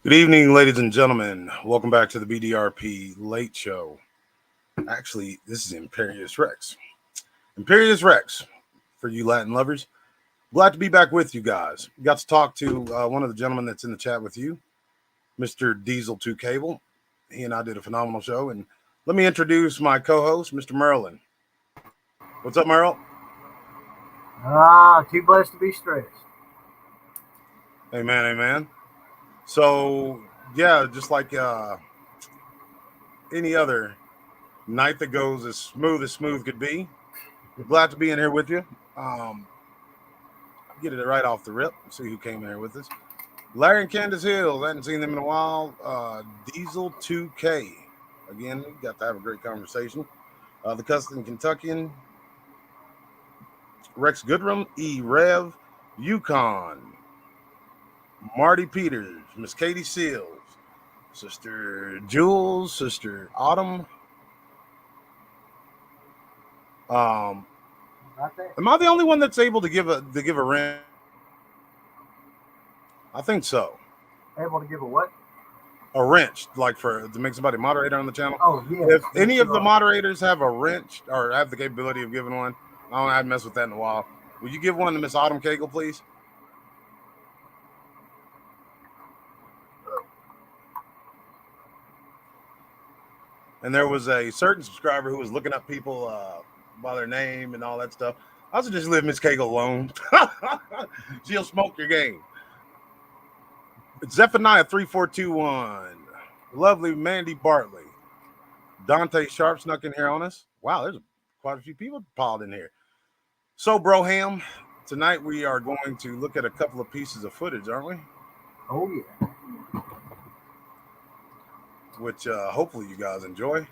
Good evening, ladies and gentlemen. Welcome back to the BDRP Late Show. Actually, this is Imperius Rex. Imperius Rex, for you Latin lovers. Glad to be back with you guys. Got to talk to one of the gentlemen that's in the chat with you, Mr. Diesel2 Cable. He and I did a phenomenal show. And let me introduce my co-host, Mr. Merlyn. What's up, Merle? Too blessed to be stressed. Amen, amen. So, yeah, just like any other night that goes as smooth could be. Glad to be in here with you. Get it right off the rip. See who came in here with us. Larry and Candace Hills. I hadn't seen them in a while. Diesel 2K. Again, got to have a great conversation. The Custom Kentuckian. Rex Goodrum. E. Rev. Yukon. Marty Peters. Miss Katie Seals. Sister Jules. Sister Autumn. Am I the only one that's able to give a wrench? I think so. Able to give a what? A wrench, like to make somebody moderator on the channel. Oh yeah. If any of the moderators have a wrench or have the capability of giving one, I haven't messed with that in a while. Will you give one to Miss Autumn Cagle, please? And there was a certain subscriber who was looking up people by their name and all that stuff. I also just leave Miss Cagle alone. She'll smoke your game. It's Zephaniah 3421. Lovely Mandy Bartley. Dante Sharp snuck in here on us. Wow, there's quite a few people piled in here. So, Broham, tonight we are going to look at a couple of pieces of footage, aren't we? Oh, yeah. Which hopefully you guys enjoy.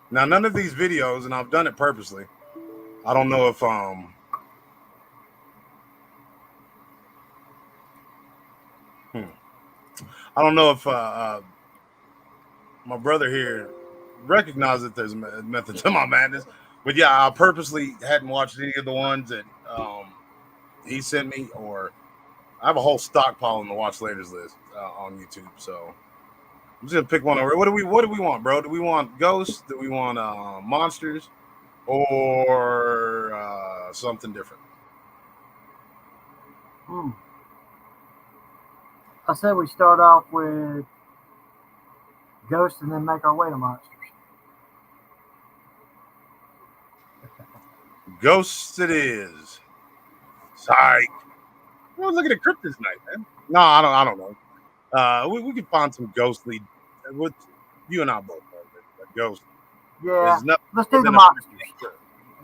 Now, none of these videos, and I've done it purposely. I don't know if I don't know if my brother here recognized that there's a method to my madness, but yeah, I purposely hadn't watched any of the ones that he sent me, or I have a whole stockpile on the watch laters list on YouTube. So I'm just gonna pick one over. What do we want, bro? Do we want ghosts? Do we want monsters, or something different? I said we start off with ghosts and then make our way to monsters. Ghosts it is. Sorry. Well, look at the cryptid tonight, man. No, I don't know. We could find some ghostly. With you and I both know that ghost. Yeah. Let's do the monsters.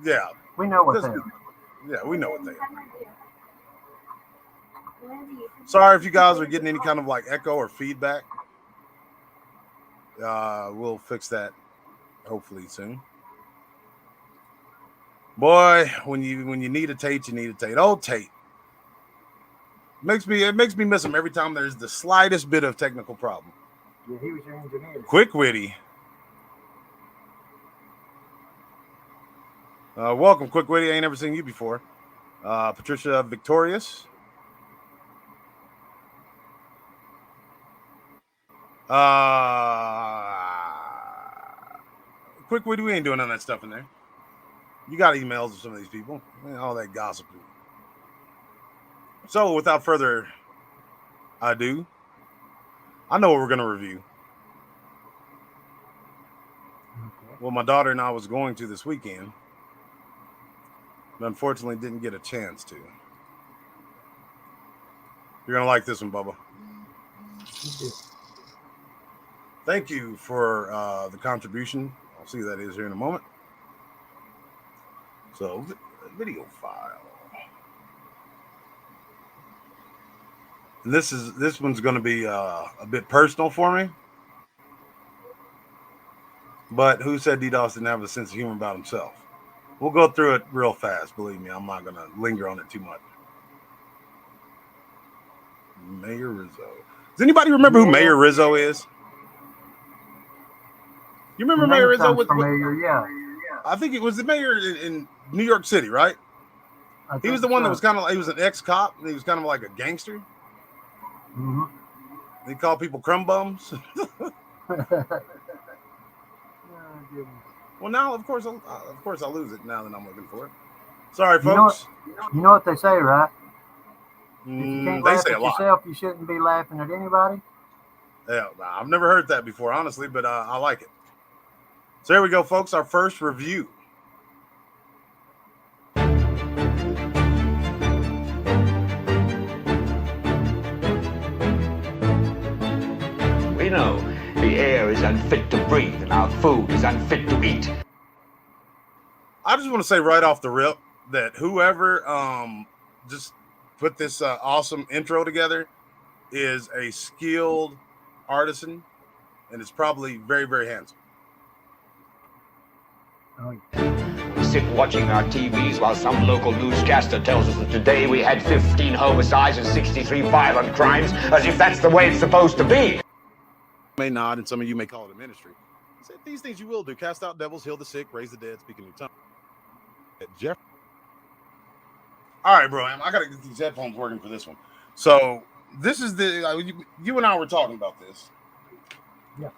Yeah. We know what they are. Yeah, we know what they are. Sorry if you guys are getting any kind of like echo or feedback. We'll fix that hopefully soon. Boy, when you need a Tate, you need a Tate. Old Tate. It makes me miss him every time there's the slightest bit of technical problem. Yeah, he was your engineer. Quick Witty. Welcome, Quick Witty. I ain't never seen you before. Patricia Victorious. Quick witty, we ain't doing none of that stuff in there. You got emails of some of these people, all that gossip. So, without further ado, I know what we're going to review. Okay. Well, my daughter and I was going to this weekend, but unfortunately didn't get a chance to. You're going to like this one, Bubba. Thank you for the contribution. I'll see who that is here in a moment. So, video file. And this one's going to be a bit personal for me. But who said Dee Doss didn't have a sense of humor about himself? We'll go through it real fast. Believe me, I'm not going to linger on it too much. Mayor Rizzo. Does anybody remember who Mayor Rizzo is? You remember Mayor Rizzo? Yeah. I think it was the mayor in New York City, right? He was the one that was kind of, he was an ex-cop. And he was kind of like a gangster. Mm-hmm. He called people crumb bums. Well, now, of course, I'll lose it now that I'm looking for it. Sorry, folks. You know what they say, right? If you can't They laugh say at a lot. yourself, you shouldn't be laughing at anybody. Yeah, I've never heard that before, honestly, but I like it. So here we go, folks. Our first review. We know the air is unfit to breathe and our food is unfit to eat. I just want to say right off the rip that whoever just put this awesome intro together is a skilled artisan, and it's probably very, very handsome. We sit watching our TVs while some local newscaster tells us that today we had 15 homicides and 63 violent crimes, as if that's the way it's supposed to be. May not, and some of you may call it a ministry. Say, these things you will do: cast out devils, heal the sick, raise the dead, speak in new tongues. Jeff. All right, bro. I gotta get these headphones working for this one. So this is you and I were talking about this. Yeah.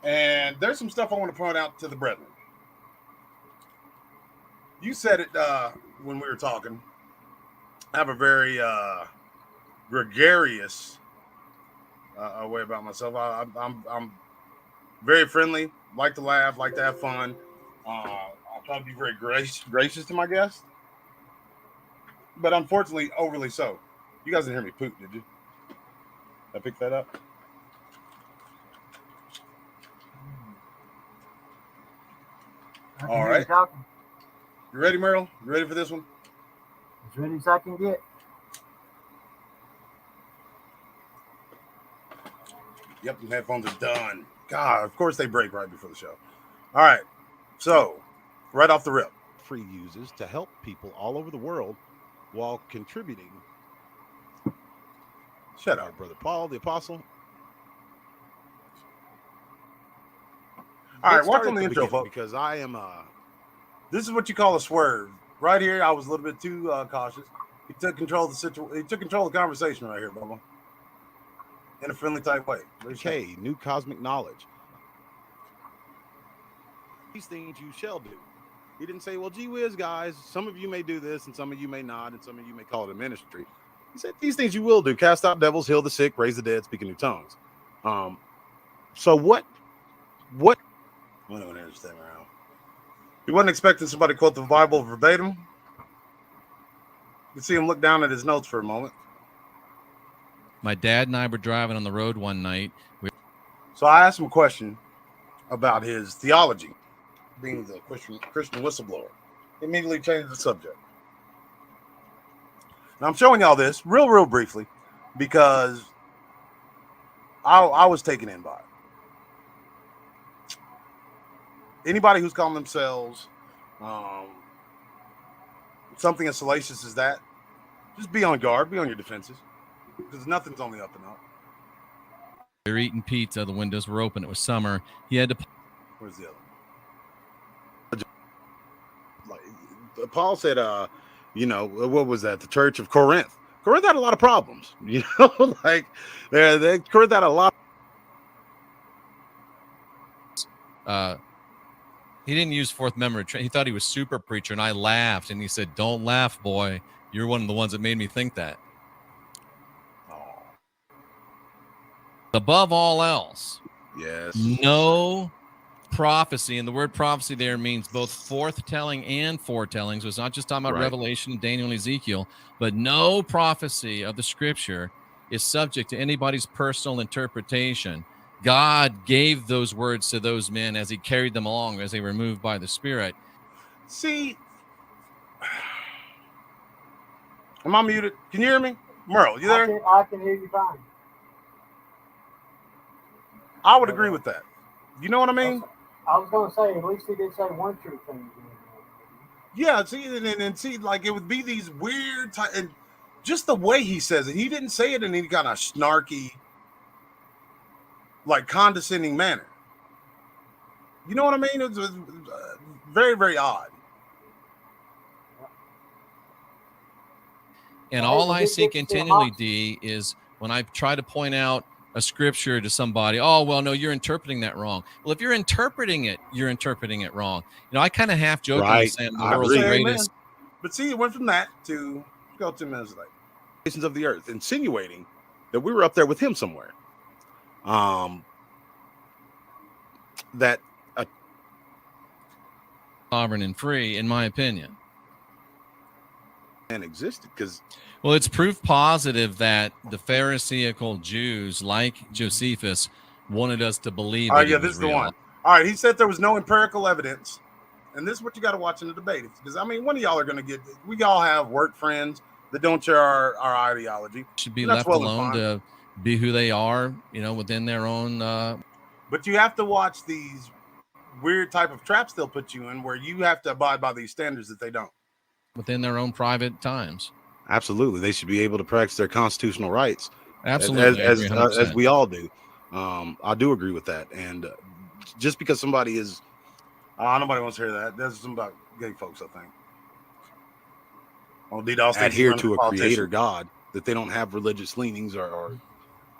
And there's some stuff I want to point out to the brethren. You said it when we were talking. I have a very gregarious way about myself. I'm very friendly, like to laugh, like to have fun. I'll try to be very gracious to my guests, but unfortunately, overly so. You guys didn't hear me poop, did you? Did I pick that up? All right. You ready, Merle? You ready for this one? As ready as I can get. Yep, the headphones are done. God, of course they break right before the show. All right. So, right off the rip. Free uses to help people all over the world while contributing. Shut up, Brother Paul, the apostle. All right, watch on the intro, folks, because I am this is what you call a swerve. Right here, I was a little bit too cautious. He took control of the situation. He took control of the conversation right here, Bubba. In a friendly type way. Okay, new cosmic knowledge. These things you shall do. He didn't say, well, gee whiz, guys, some of you may do this and some of you may not, and some of you may call it a ministry. He said, these things you will do: cast out devils, heal the sick, raise the dead, speak in new tongues. So what I don't understand around. He wasn't expecting somebody to quote the Bible verbatim. You can see him look down at his notes for a moment. My dad and I were driving on the road one night. So I asked him a question about his theology, being the Christian whistleblower. He immediately changed the subject. Now I'm showing y'all this real briefly because I was taken in by it. Anybody who's calling themselves something as salacious as that, just be on guard, be on your defenses, because nothing's on the up and up. We were eating pizza. The windows were open. It was summer. He had to. Where's the other? Like Paul said, what was that? The Church of Corinth. Corinth had a lot of problems. Like Corinth had a lot. he didn't use fourth memory. He thought he was super preacher, and I laughed, and he said, "Don't laugh, boy. You're one of the ones that made me think that." Oh, Above all else, yes. no prophecy, and the word prophecy there means both forthtelling and foretelling. So it's not just talking about Right. Revelation, Daniel, and Ezekiel, but no prophecy of the scripture is subject to anybody's personal interpretation. God gave those words to those men as he carried them along, as they were moved by the Spirit. See, am I muted? Can you hear me? Merle, you there? I can hear you fine. I would agree with that. You know what I mean? I was going to say, at least he did say one true thing. Yeah, see, and see, like, it would be these weird, and just the way he says it. He didn't say it in any kind of snarky, like, condescending manner. You know what I mean? It was very, very odd. And all I see continually, D, is when I try to point out a scripture to somebody, oh, well, no, you're interpreting that wrong. Well, if you're interpreting it, you're interpreting it wrong. You know, I kind of half jokingly say I'm the world's greatest. But see, it went from that to go 2 minutes later. Nations of the earth, insinuating that we were up there with him somewhere. That sovereign and free, in my opinion. And existed because, well, it's proof positive that the Pharisaical Jews, like Josephus, wanted us to believe. Oh, yeah, this is the one. All right, he said there was no empirical evidence, and this is what you got to watch in the debate. Because I mean, one of y'all are going to get. We all have work friends that don't share our ideology. Should be left alone to be who they are, you know, within their own. But you have to watch these weird type of traps they'll put you in, where you have to abide by these standards that they don't. Within their own private times. Absolutely. They should be able to practice their constitutional rights. Absolutely. As we all do. I do agree with that. And just because somebody is, nobody wants to hear that. That's some about gay folks, I think. Dee Doss adhere to a creator God, that they don't have religious leanings or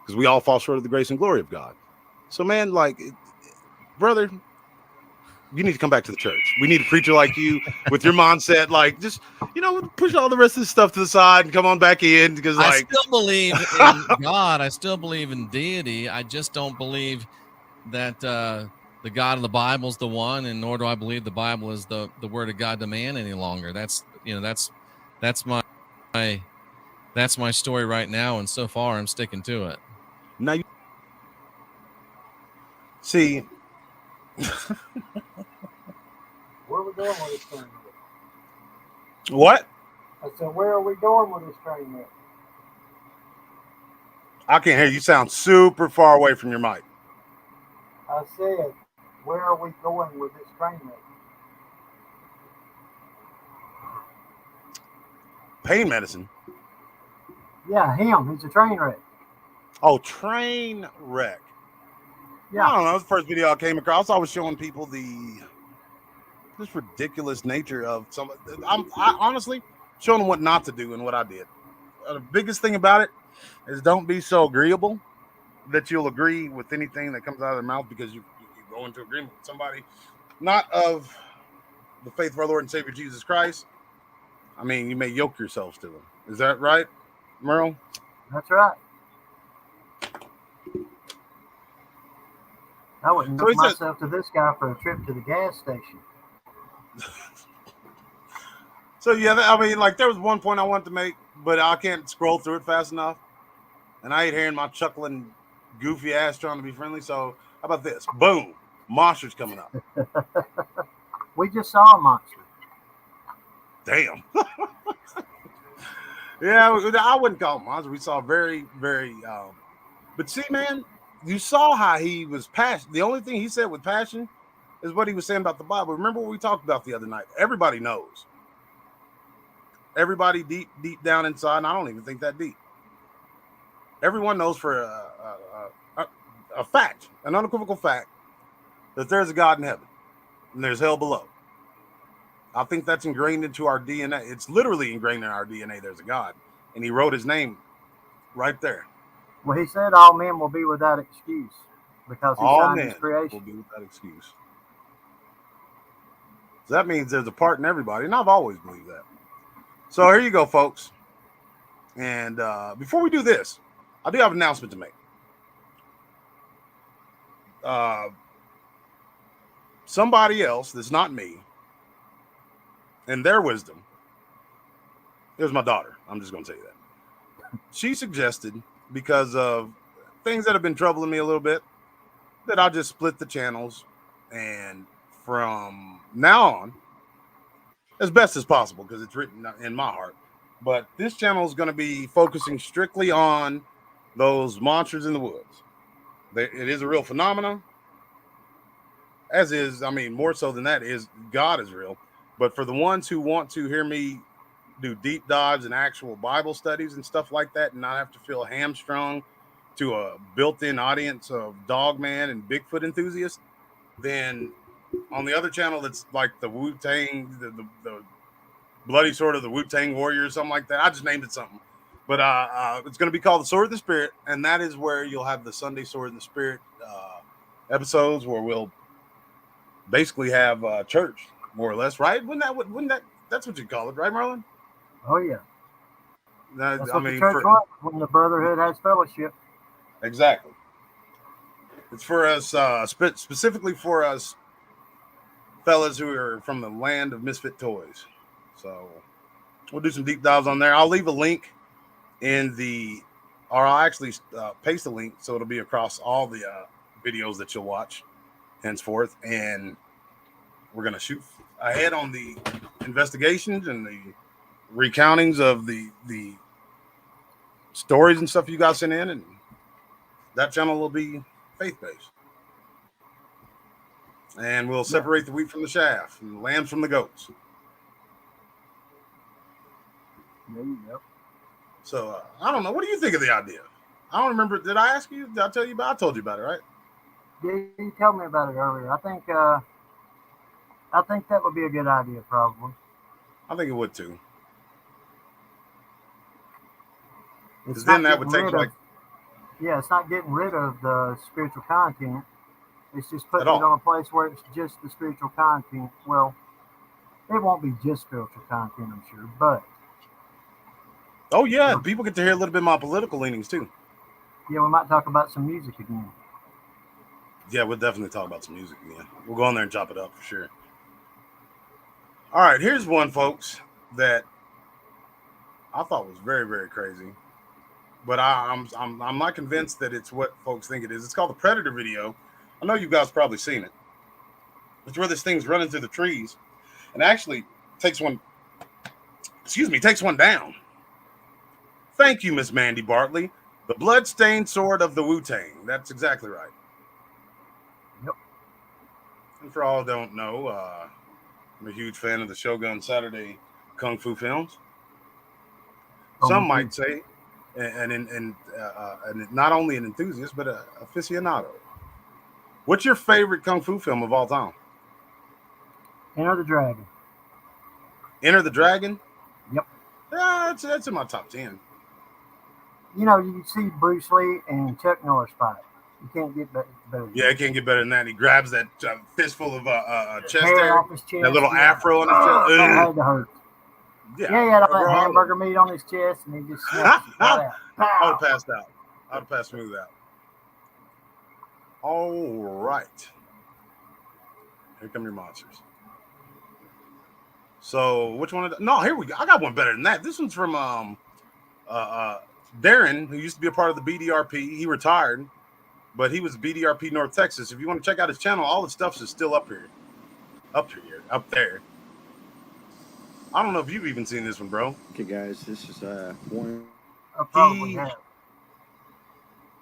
because we all fall short of the grace and glory of God. So, man, like, brother, you need to come back to the church. We need a preacher like you with your mindset, like, just, you know, push all the rest of this stuff to the side and come on back in, because, like, I still believe in God. I still believe in deity. I just don't believe that the God of the Bible is the one, and nor do I believe the Bible is the word of God to man any longer. That's my story right now, and so far I'm sticking to it. Now you see. Where are we going with this train? What? I said, where are we going with this train wreck? I can't hear you. Sound super far away from your mic. I said, where are we going with this train wreck? Pain medicine. Yeah, him. He's a train wreck. Oh, train wreck. Yeah. I don't know. It's the first video I came across. I was showing people this ridiculous nature of some. I honestly showing them what not to do and what I did. The biggest thing about it is don't be so agreeable that you'll agree with anything that comes out of their mouth, because you go into agreement with somebody not of the faith of our Lord and Savior Jesus Christ. I mean, you may yoke yourselves to them. Is that right, Merle? That's right. I wouldn't hook myself to this guy for a trip to the gas station. So, yeah, I mean, like, there was one point I wanted to make, but I can't scroll through it fast enough. And I hate hearing my chuckling, goofy ass trying to be friendly. So, how about this? Boom. Monster's coming up. We just saw a monster. Damn. Yeah, I wouldn't call him monster. We saw very, very. But see, man, you saw how he was passionate. The only thing he said with passion is what he was saying about the Bible. Remember what we talked about the other night? Everybody knows. Everybody deep down inside, and I don't even think that deep. Everyone knows for a fact, an unequivocal fact, that there's a God in heaven and there's hell below. I think that's ingrained into our DNA. It's literally ingrained in our DNA. There's a God, and he wrote his name right there. Well, he said all men will be without excuse because he all signed men his creation. will be without excuse. So that means there's a part in everybody, and I've always believed that. So here you go, folks. And before we do this, I do have an announcement to make. Somebody else that's not me, and their wisdom, it was my daughter. I'm just going to tell you that. She suggested, because of things that have been troubling me a little bit, that I'll just split the channels, and from now on, as best as possible, because it's written in my heart, but this channel is going to be focusing strictly on those monsters in the woods. It is a real phenomenon, as is, I mean, more so than that, is God is real. But for the ones who want to hear me do deep dives and actual Bible studies and stuff like that, and not have to feel hamstrung to a built-in audience of Dogman and Bigfoot enthusiasts, then on the other channel that's like the Wu-Tang, the bloody sword of the Wu-Tang warrior or something like that. I just named it something. But it's going to be called The Sword of the Spirit, and that is where you'll have the Sunday Sword in the Spirit episodes, where we'll basically have church, more or less, right? Wouldn't that that's what you call it, right, Merlyn? Oh yeah. That's I what mean, the church was when the brotherhood has fellowship. Exactly. It's for us, specifically for us fellas who are from the land of misfit toys. So we'll do some deep dives on there. I'll leave a link or I'll actually paste a link so it'll be across all the videos that you'll watch henceforth. And we're going to shoot ahead on the investigations and the recountings of the stories and stuff you guys sent in, and that channel will be faith-based. And we'll separate the wheat from the chaff and the lambs from the goats. Yep. So I don't know. What do you think of the idea? I don't remember. Did I ask you? Did I tell you about it? I told you about it, right? Yeah, you told me about it earlier. I think that would be a good idea, probably. I think it would too. Because then that would take it's not getting rid of the spiritual content. It's just putting it all. on a place where it's just the spiritual content. Well, it won't be just spiritual content, I'm sure, but oh yeah, people get to hear a little bit of my political leanings too. Yeah, we might talk about some music again. Yeah, we'll definitely talk about some music again. We'll go on there and chop it up for sure. All right, here's one, folks, that I thought was very, very crazy, but I'm not convinced that it's what folks think it is. It's called the Predator video. I know you guys probably seen it. It's where this thing's running through the trees and actually takes one down. Thank you, Miss Mandy Bartley. The blood-stained sword of the Wu-Tang. That's exactly right. Yep. And for all who don't know, I'm a huge fan of the Shogun Saturday Kung Fu films. Some might say, and not only an enthusiast, but an aficionado. What's your favorite Kung Fu film of all time? Enter the Dragon. Enter the Dragon? Yep. Yeah, that's in my top 10. You know, you see Bruce Lee and Chuck Norris fight. You can't get better. Yeah, it can't get better than that. He grabs that fistful of chest hair hair, off his chest, that little afro on his chest. That had to hurt. Yeah, he had all that hamburger meat on his chest, and he just snapped it right out. I would have passed out. I would have passed smooth out. All right. Here come your monsters. So, which one? No, here we go. I got one better than that. This one's from Darren, who used to be a part of the BDRP. He retired, but he was BDRP North Texas. If you want to check out his channel, all the stuff is still up here. Up there. I don't know if you've even seen this one, bro. Okay, guys, this is one. I probably have.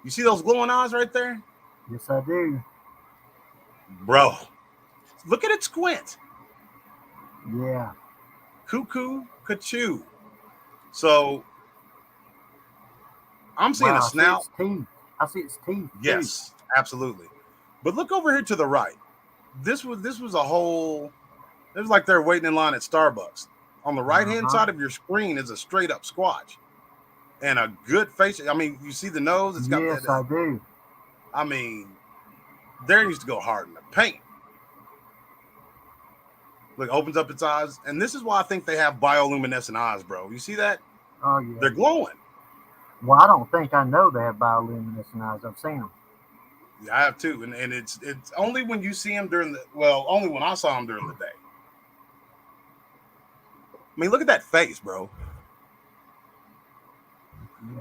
You see those glowing eyes right there? Yes, I do. Bro, look at it squint. Yeah. Cuckoo, Kachoo. So, I'm seeing a snout. I see its teeth. Yes, absolutely. But look over here to the right. This was a whole. It was like they're waiting in line at Starbucks. On the right-hand side of your screen is a straight-up squatch. And a good face. I mean, you see the nose? It's got yes, I do. I mean, Darren used to go hard in the paint. Like opens up its eyes, and this is why I think they have bioluminescent eyes, bro. You see that? Oh yeah. They're glowing. Well, I don't think I know they have bioluminescent eyes. I've seen them. Yeah, I have too, and it's only when you see them only when I saw them during the day. I mean, look at that face, bro.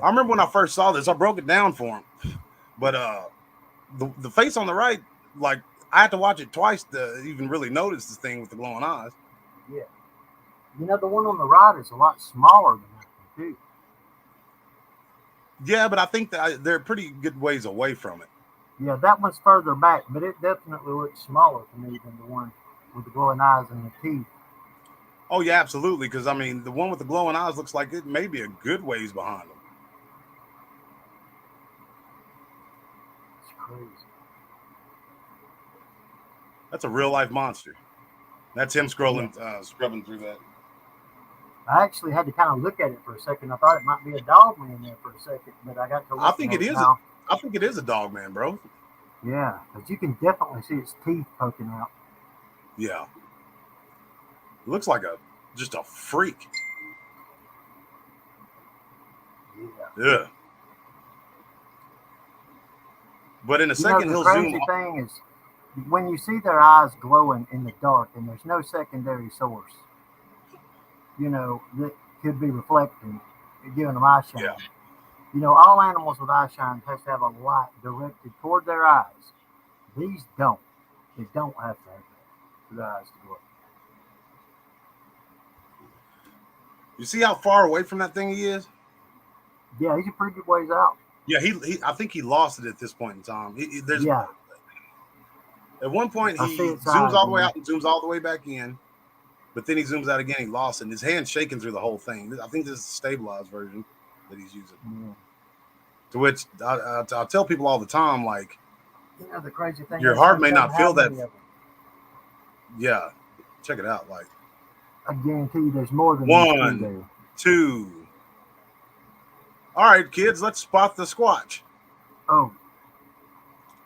I remember when I first saw this, I broke it down for him, but the face on the right, like I had to watch it twice to even really notice this thing with the glowing eyes. Yeah. You know, the one on the right is a lot smaller than that one too. Yeah, but I think that they're pretty good ways away from it. Yeah, that one's further back, but it definitely looks smaller to me than the one with the glowing eyes and the teeth. Oh yeah, absolutely. Because I mean, the one with the glowing eyes looks like it may be a good ways behind them. It's crazy. That's a real life monster. That's him scrubbing through that. I actually had to kind of look at it for a second. I thought it might be a Dogman in there for a second, but I got to look I think it is. now. I think it is a Dogman, bro. Yeah, but you can definitely see its teeth poking out. Yeah. Looks like just a freak. Yeah. But in a second, he'll zoom. The crazy thing is, when you see their eyes glowing in the dark and there's no secondary source, you know, that could be reflecting, giving them eye shine. Yeah. You know, all animals with eye shine has to have a light directed toward their eyes. These don't. They don't have to have that for their eyes to glow. You see how far away from that thing he is? Yeah, he's a pretty good ways out. Yeah, he I think he lost it at this point in time. Yeah. At one point, he zooms all the way out and zooms all the way back in, but then he zooms out again. He lost it. And his hand's shaking through the whole thing. I think this is the stabilized version that he's using. Yeah. To which I tell people all the time, like, you know, the crazy thing your heart may not feel that. Yeah, check it out. Like, I guarantee you, there's more than 1, 2. All right, kids, let's spot the Squatch. Oh,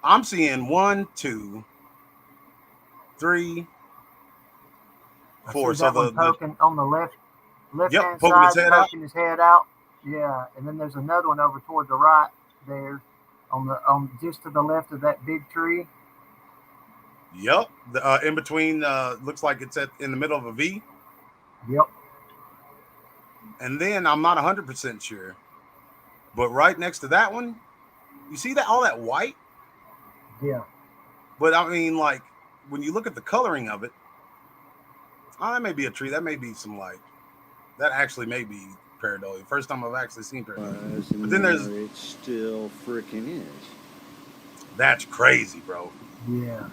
I'm seeing 1, 2, 3, 4. So the poking on the left hand poking side, his head out. his head out. Yeah, and then there's another one over toward the right there, on just to the left of that big tree. Yep, in between. Looks like it's in the middle of a V. Yep. And then I'm not 100% sure, but right next to that one, you see that all that white? Yeah. But I mean, like, when you look at the coloring of it, that may be a tree. That may be some like, that actually may be pareidolia. First time I've actually seen pareidolia. But then there's it still freaking is. That's crazy, bro. Yeah.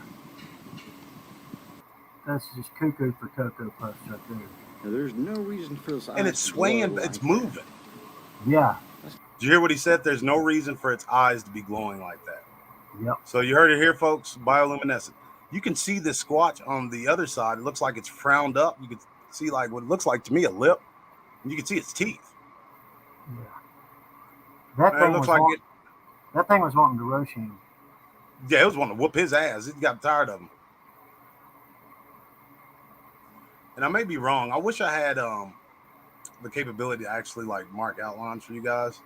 That's just cuckoo for Cocoa Puffs right there. Now, there's no reason for this. And it's swaying. It's moving. Yeah. Did you hear what he said? There's no reason for its eyes to be glowing like that. Yep. So you heard it here, folks. Bioluminescent. You can see this Squatch on the other side. It looks like it's frowned up. You can see like what it looks like to me, a lip. And you can see its teeth. Yeah. That thing was wanting to rush him. Yeah, it was wanting to whoop his ass. He got tired of him. And I may be wrong. I wish I had the capability to actually like mark outlines for you guys.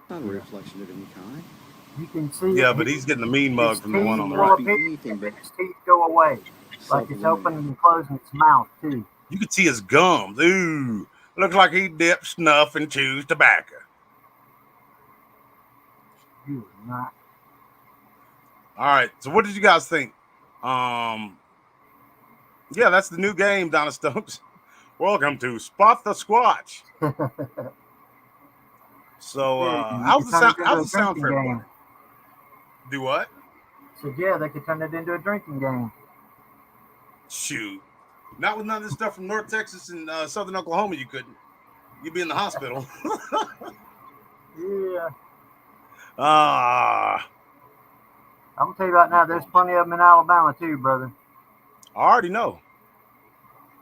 Not a reflection of any kind. You can see. Yeah, but he's getting the mean mug from the one on the right. His teeth go away, like it's opening and closing its mouth too. You can see his gums. Ooh, looks like he dips snuff and chews tobacco. You not. All right. So, what did you guys think? Yeah, that's the new game, Donna Stokes. Welcome to Spot the Squatch. So, how's the sound for everyone? Do what? So, yeah, they could turn it into a drinking game. Shoot. Not with none of this stuff from North Texas and Southern Oklahoma, you couldn't. You'd be in the hospital. Yeah. I'm going to tell you right now, there's plenty of them in Alabama, too, brother. I already know.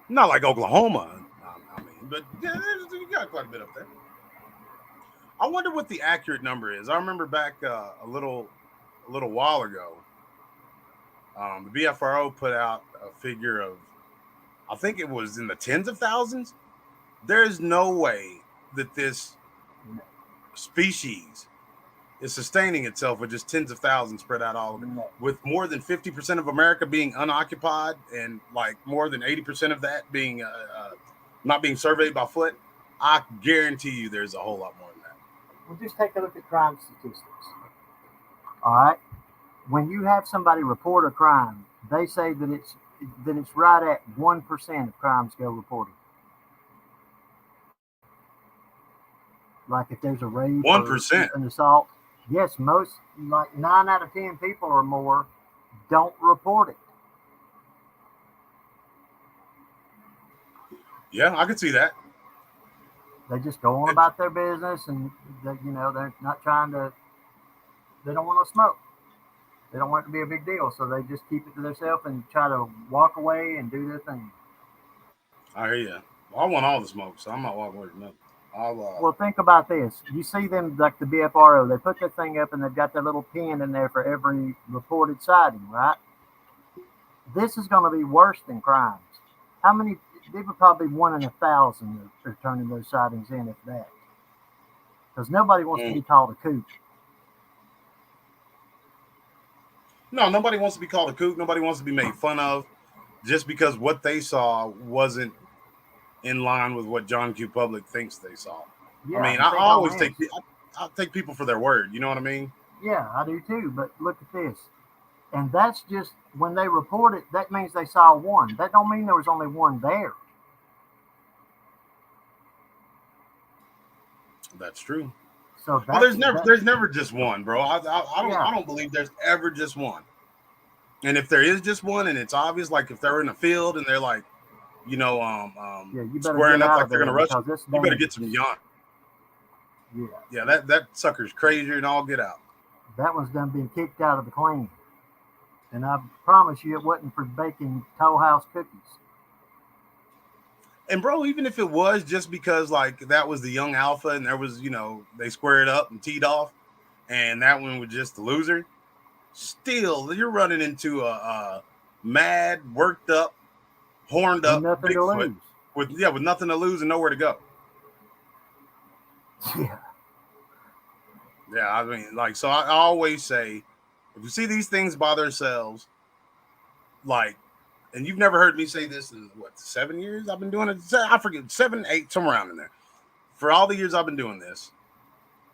Not like Oklahoma, I mean, but yeah, you got quite a bit up there. I wonder what the accurate number is. I remember back a little while ago, the BFRO put out a figure of I think it was in the tens of thousands. There is no way that this species is sustaining itself with just tens of thousands spread out all over, with more than 50% of America being unoccupied and like more than 80% of that being not being surveyed by foot. I guarantee you there's a whole lot more than that. Well, just take a look at crime statistics. All right. When you have somebody report a crime, they say that it's right at 1% of crimes go reported. Like if there's a rape 1%, an assault, yes, most like 9 out of 10 people or more don't report it. Yeah, I can see that. They just go on about their business, and they're not trying to. They don't want to smoke. They don't want it to be a big deal, so they just keep it to themselves and try to walk away and do their thing. I hear you. Well, I want all the smoke, so I'm not walking away from nothing. Well, think about this. You see them like the BFRO. They put their thing up, and they've got their little pin in there for every reported sighting, right? This is going to be worse than crimes. How many? They were probably 1 in 1,000 are turning those sightings in, if that. Because nobody wants to be called a kook. No, nobody wants to be called a kook. Nobody wants to be made fun of just because what they saw wasn't in line with what John Q. Public thinks they saw. Yeah, I mean, I always take people for their word. You know what I mean? Yeah, I do too. But look at this. And that's just when they report it, that means they saw one. That don't mean there was only one there. That's true. So there's never just one, bro. I don't believe there's ever just one. And if there is just one, and it's obvious, like if they're in a field and they're like, you squaring up like they're gonna rush, you better get some yawn. Yeah, that sucker's crazier than all get out. That one's done being kicked out of the clan. And I promise you it wasn't for baking Toll House cookies. And bro, even if it was just because like that was the young alpha and there was, they squared up and teed off and that one was just the loser, still you're running into a mad, worked up, horned up Bigfoot with nothing to lose and nowhere to go. Yeah. Yeah, I mean, like, so I always say, if you see these things by themselves, like, and you've never heard me say this in 7 years I've been doing it. I forget, 7, 8, somewhere around in there. For all the years I've been doing this,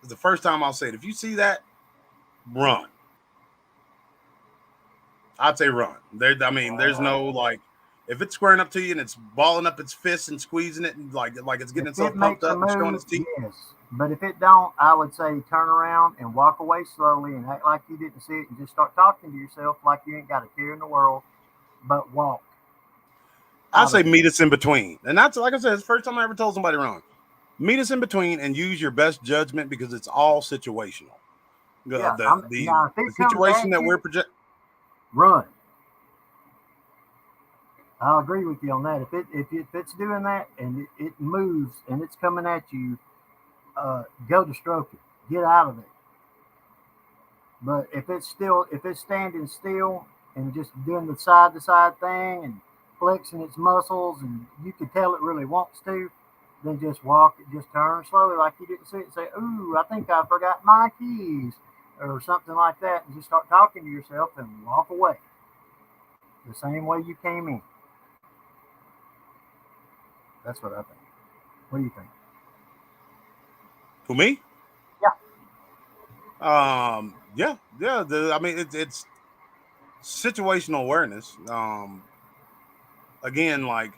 it's the first time I'll say it. If you see that, run. I'd say run. There's no like, if it's squaring up to you and it's balling up its fists and squeezing it and like it's getting itself pumped up and showing its teeth. Yes. But if it don't, I would say turn around and walk away slowly and act like you didn't see it and just start talking to yourself like you ain't got a care in the world, but walk. I say meet us in between. And that's, like I said, it's the first time I ever told somebody wrong. Meet us in between and use your best judgment because it's all situational. Yeah, the situation that we're projecting. Run. I'll agree with you on that. If it's doing that and it moves and it's coming at you, go to stroke it. Get out of it. But if it's standing still and just doing the side to side thing and flexing its muscles and you can tell it really wants to, then just walk it, just turn slowly like you didn't see it. Say, "Ooh, I think I forgot my keys," or something like that, and just start talking to yourself and walk away the same way you came in. That's what I think. What do you think? For me? Yeah. I mean, it's situational awareness. Again, like,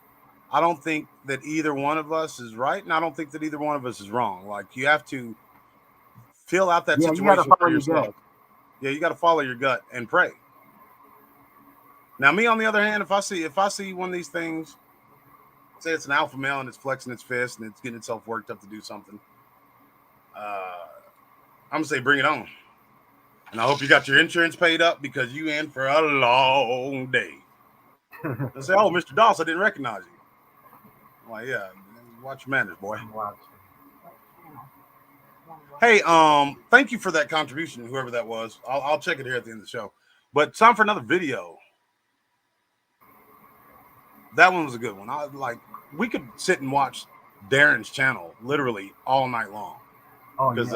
I don't think that either one of us is right, and I don't think that either one of us is wrong. Like, you have to fill out that situation for yourself. Yeah, you got to follow your gut and pray. Now, me on the other hand, if I see one of these things, say it's an alpha male and it's flexing its fist and it's getting itself worked up to do something, I'm gonna say bring it on. And I hope you got your insurance paid up because you in for a long day. I say, "Oh, Mr. Doss, I didn't recognize you." I'm like, yeah, watch your manners, boy. Hey, thank you for that contribution, whoever that was. I'll check it here at the end of the show. But time for another video. That one was a good one. I like we could sit and watch Darren's channel literally all night long. Oh, Because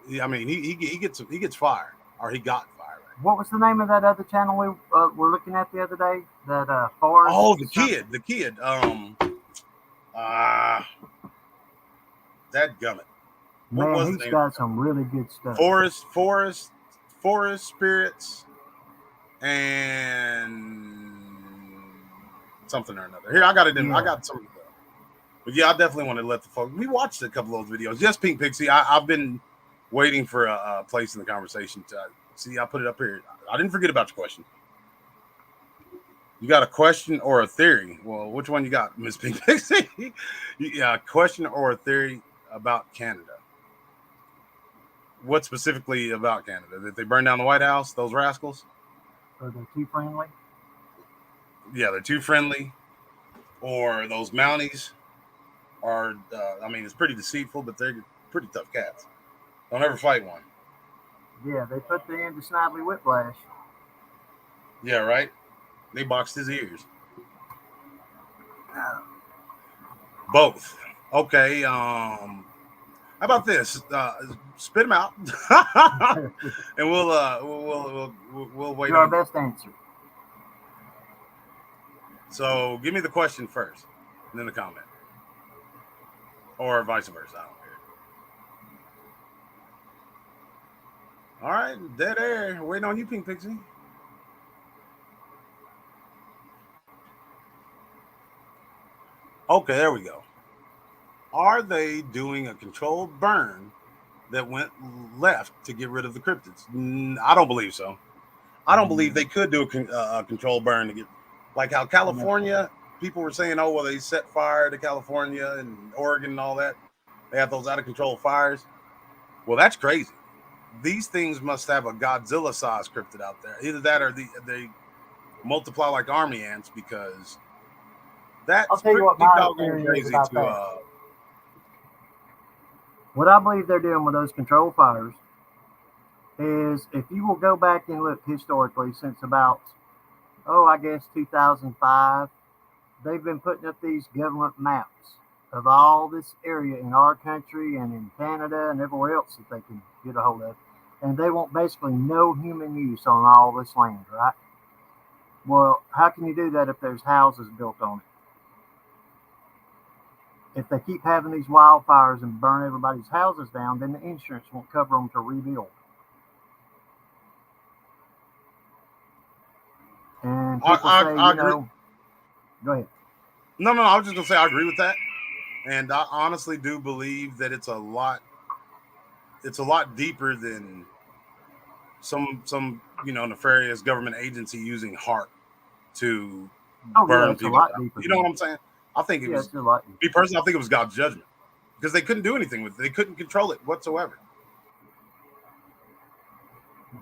yeah. I mean he gets fire, or he got fire. Right? What was the name of that other channel we were looking at the other day? That Forrest. Oh, the kid. That gummit. What Man, was the he's name? got some really good stuff. Forest Spirits and something or another. Here, I got it in. Yeah. I got some. But yeah, I definitely want to let the folks. We watched a couple of those videos. Yes, Pink Pixie. I've been waiting for a place in the conversation to see. I put it up here. I didn't forget about your question. You got a question or a theory? Well, which one you got, Miss Pink Pixie? Yeah, a question or a theory about Canada. What specifically about Canada? Did they burn down the White House? Those rascals? Are they too friendly? Yeah, they're too friendly. Or those Mounties are. I mean, it's pretty deceitful, but they're pretty tough cats. Don't ever fight one. Yeah, they put the end to Snidely Whiplash. Yeah, right. They boxed his ears. Both. Okay. How about this? Spit them out, and we'll wait. Do our best answer. So, give me the question first, and then the comment, or vice versa. I don't care. All right, dead air. Waiting on you, Pink Pixie. Okay, there we go. Are they doing a controlled burn that went left to get rid of the cryptids? I don't believe so. I don't believe they could do a controlled burn to get, like how California, people were saying, oh, well, they set fire to California and Oregon and all that. They have those out of control fires. Well, that's crazy. These things must have a Godzilla-sized cryptid out there. Either that or they multiply like army ants, because that's I'll tell you what my theory is about that. What I believe they're doing with those control fires is, if you will go back and look historically, since about, I guess 2005, they've been putting up these government maps of all this area in our country and in Canada and everywhere else that they can get a hold of. And they want basically no human use on all this land, right? Well, how can you do that if there's houses built on it? If they keep having these wildfires and burn everybody's houses down, then the insurance won't cover them to rebuild. And people I agree. Go ahead. No, I was just gonna say I agree with that, and I honestly do believe that it's a lot deeper than some nefarious government agency using heart to burn people. You know what I'm saying? I think it was, me personally, I think it was God's judgment, because they couldn't do anything with it. They couldn't control it whatsoever.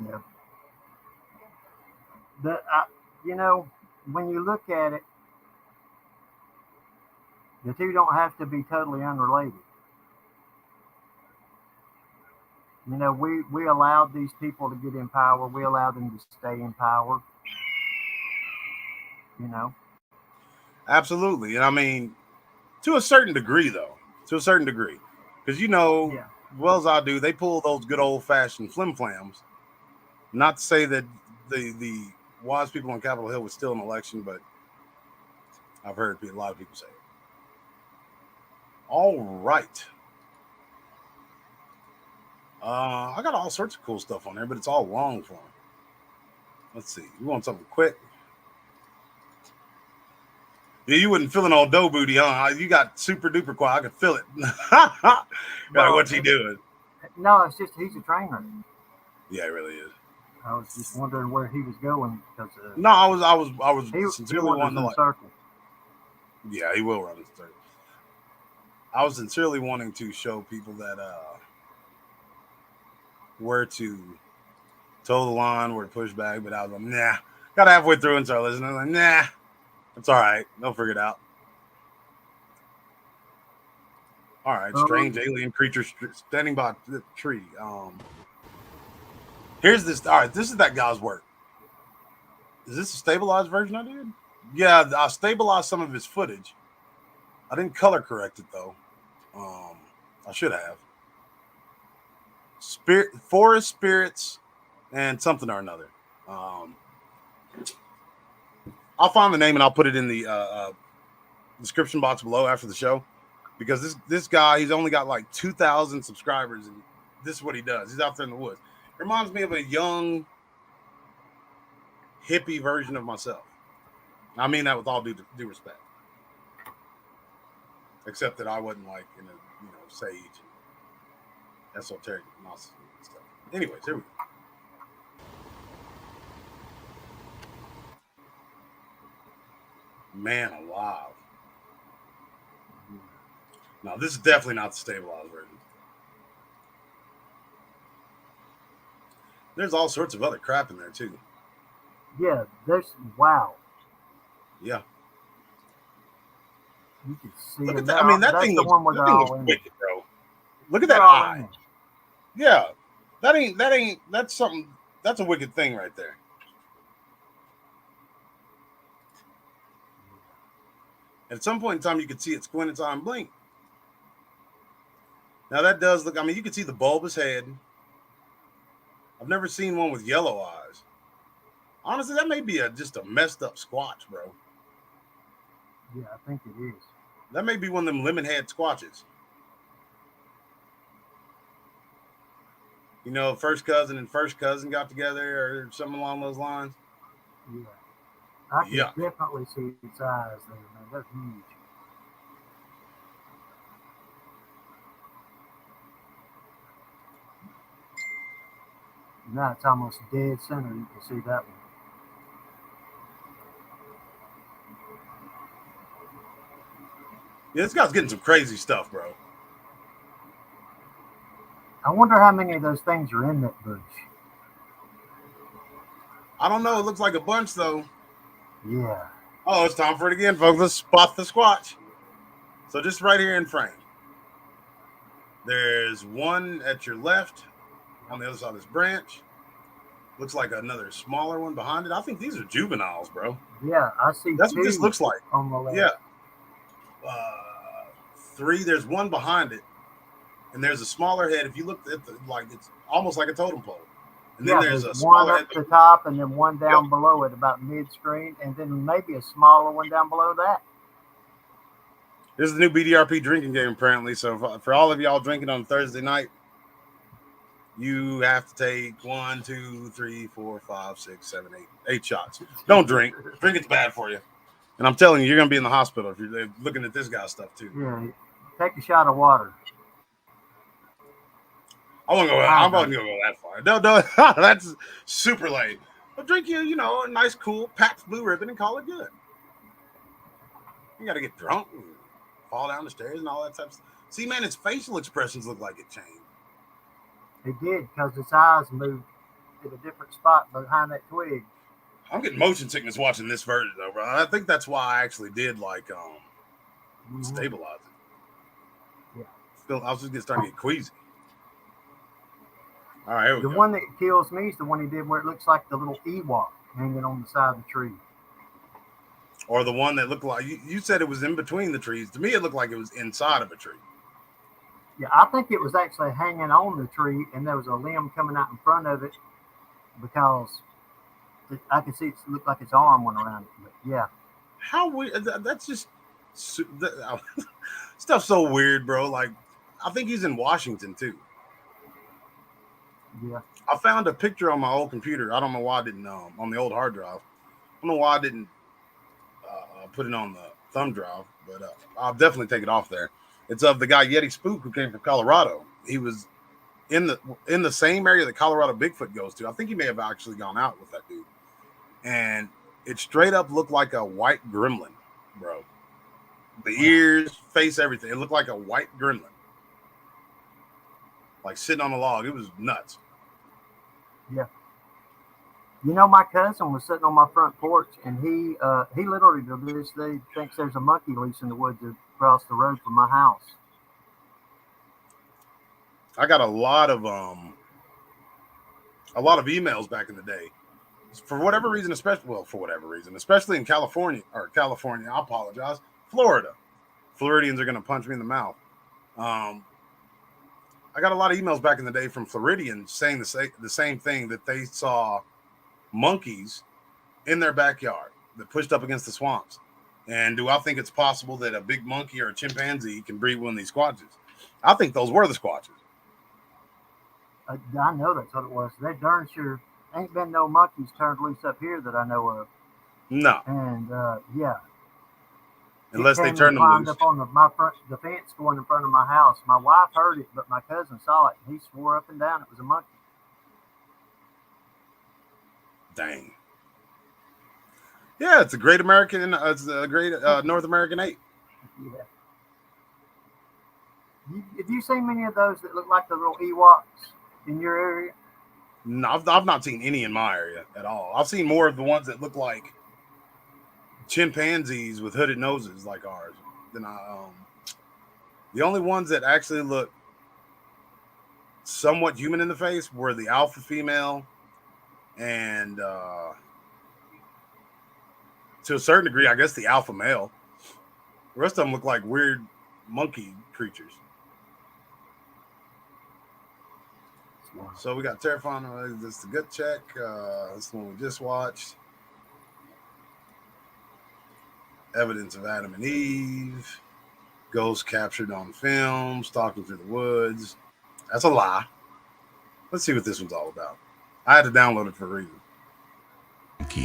Yeah. When you look at it, the two don't have to be totally unrelated. We allowed these people to get in power. We allowed them to stay in power. Absolutely. And I mean, to a certain degree, because well as I do, they pull those good old-fashioned flim-flams. Not to say that the wise people on Capitol Hill was still an election, but I've heard a lot of people say it. All right. I got all sorts of cool stuff on there, but it's all long form. Let's see. You want something quick? Yeah, you wasn't feeling all dough booty, huh? You got super duper quiet. I could feel it. What's he doing? No, it's just he's a trainer. Yeah, he really is. I was just wondering where he was going, because no, I was sincerely wanting to circle. Yeah, he will run his circle. I was sincerely wanting to show people that where to toe the line, where to push back, but I was like, nah. Got halfway through and started listening. I was like, nah. It's all right. They'll figure it out. All right. Strange alien creature standing by the tree. Here's this. All right. This is that guy's work. Is this a stabilized version I did? Yeah, I stabilized some of his footage. I didn't color correct it though. I should have. Forest spirits, and something or another. I'll find the name and I'll put it in the description box below after the show, because this guy, he's only got like 2,000 subscribers, and this is what he does. He's out there in the woods. It reminds me of a young hippie version of myself. I mean that with all due respect, except that I wasn't like in a sage and esoteric nonsense and stuff. Anyways, here we go. Man alive. Now, this is definitely not the stabilized version. There's all sorts of other crap in there, too. Yeah, wow. Yeah. You can see Look it. at that. I mean, that thing looks wicked, bro. Look at that eye. Yeah. That's something. That's a wicked thing right there. At some point in time, you could see it squint its eye and blink. Now, that does look, I mean, you can see the bulbous head. I've never seen one with yellow eyes. Honestly, that may be just a messed up squatch, bro. Yeah, I think it is. That may be one of them lemon head squatches. You know, first cousin and first cousin got together or something along those lines. Yeah. I can definitely see its eyes there, man. They're huge. Now it's almost dead center. You can see that one. Yeah, this guy's getting some crazy stuff, bro. I wonder how many of those things are in that bush. I don't know. It looks like a bunch, though. Yeah. Oh, it's time for it again, folks. Let's spot the squatch. So just right here in frame. There's one at your left on the other side of this branch. Looks like another smaller one behind it. I think these are juveniles, bro. Yeah, I see. That's what this looks like. On the left. Yeah. 3. There's one behind it, and there's a smaller head. If you look at it's almost like a totem pole. And then there's a one up the top, and then one down below it, about mid-screen, and then maybe a smaller one down below that. This is the new BDRP drinking game, apparently. So for all of y'all drinking on Thursday night, you have to take 1, 2, 3, 4, 5, 6, 7, 8 shots. Don't drink. Drink, it's bad for you. And I'm telling you, you're going to be in the hospital if you're looking at this guy's stuff, too. Yeah, take a shot of water. I'm not going to go that far. No, that's super late. But drink you, a nice, cool Pabst Blue Ribbon and call it good. You got to get drunk and fall down the stairs and all that type of stuff. See, man, its facial expressions look like it changed. It did, because its eyes moved at a different spot behind that twig. I'm getting motion sickness watching this version, though, bro. I think that's why I actually did stabilize it. Yeah. Still, I was just starting to get queasy. All right, here we go. The one that kills me is the one he did where it looks like the little Ewok hanging on the side of the tree. Or the one that looked like, you said it was in between the trees. To me, it looked like it was inside of a tree. Yeah, I think it was actually hanging on the tree, and there was a limb coming out in front of it, because I could see it looked like its arm went around it. But yeah. How weird. That's just stuff's so weird, bro. Like, I think he's in Washington, too. Yeah. I found a picture on my old computer. I don't know why I didn't, on the old hard drive. I don't know why I didn't put it on the thumb drive, but I'll definitely take it off there. It's of the guy Yeti Spook who came from Colorado. He was in the same area that Colorado Bigfoot goes to. I think he may have actually gone out with that dude. And it straight up looked like a white gremlin, bro. The ears, face, everything. It looked like a white gremlin. Like sitting on a log. It was nuts. Yeah. My cousin was sitting on my front porch, and he literally to this day thinks there's a monkey loose in the woods across the road from my house. I got a lot of emails back in the day for whatever reason, especially in California, I apologize, Florida. Floridians are going to punch me in the mouth. I got a lot of emails back in the day from Floridians saying the same thing, that they saw monkeys in their backyard that pushed up against the swamps. And do I think it's possible that a big monkey or a chimpanzee can breed one of these squatches? I think those were the squatches. I know that's what it was. They darn sure ain't been no monkeys turned loose up here that I know of. No. And yeah. Unless they turned them loose. Up on the fence going in front of my house. My wife heard it, but my cousin saw it, and he swore up and down it was a monkey. Dang. Yeah, it's a great American. It's a great North American ape. Yeah. Have you seen many of those that look like the little Ewoks in your area? No, I've not seen any in my area at all. I've seen more of the ones that look like chimpanzees with hooded noses like ours. The only ones that actually look somewhat human in the face were the alpha female and to a certain degree, I guess, the alpha male. The rest of them look like weird monkey creatures. So we got terrifying. This is the gut check. This one we just watched. Evidence of Adam and Eve. Ghost captured on film. Stalking through the woods. That's a lie. Let's see what this one's all about. I had to download it for a reason.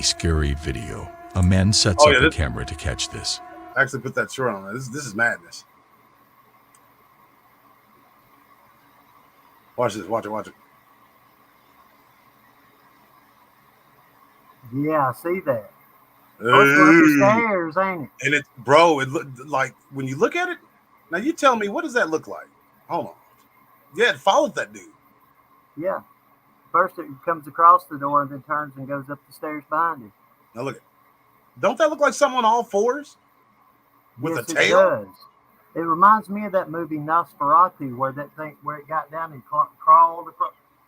Scary video. A man sets up a camera to catch this. I actually put that short on. This is madness. Watch this. Watch it. Yeah, I see that. The stairs, ain't it? And it looked like, when you look at it, now you tell me, what does that look like? Hold on. Yeah, it followed that dude. Yeah. First it comes across the door and then turns and goes up the stairs behind him. Now look at it. Don't that look like someone on all fours? With a tail? It does. It reminds me of that movie Nosferatu, where it got down and crawled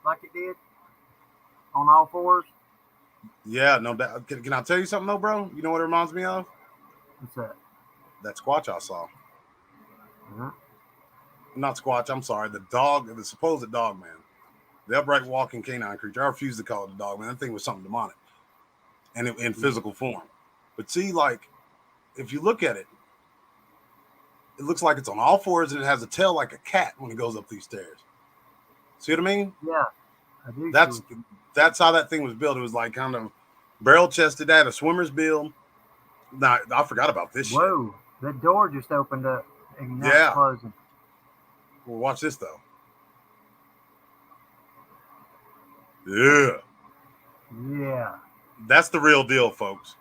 like it did on all fours. Yeah, no doubt. Can I tell you something though, bro? You know what it reminds me of? What's that? That Squatch I saw. Uh-huh. Not Squatch, I'm sorry. The supposed Dogman. The upright walking canine creature. I refuse to call it a Dogman. That thing was something demonic. And in physical form. But see, like, if you look at it, it looks like it's on all fours and it has a tail like a cat when it goes up these stairs. See what I mean? Yeah, I do. That's how that thing was built. It was like kind of barrel chested, had a swimmer's build. Nah, I forgot about this shit. Whoa, that door just opened up and now it's closing. Well, watch this though. Yeah. Yeah. That's the real deal, folks.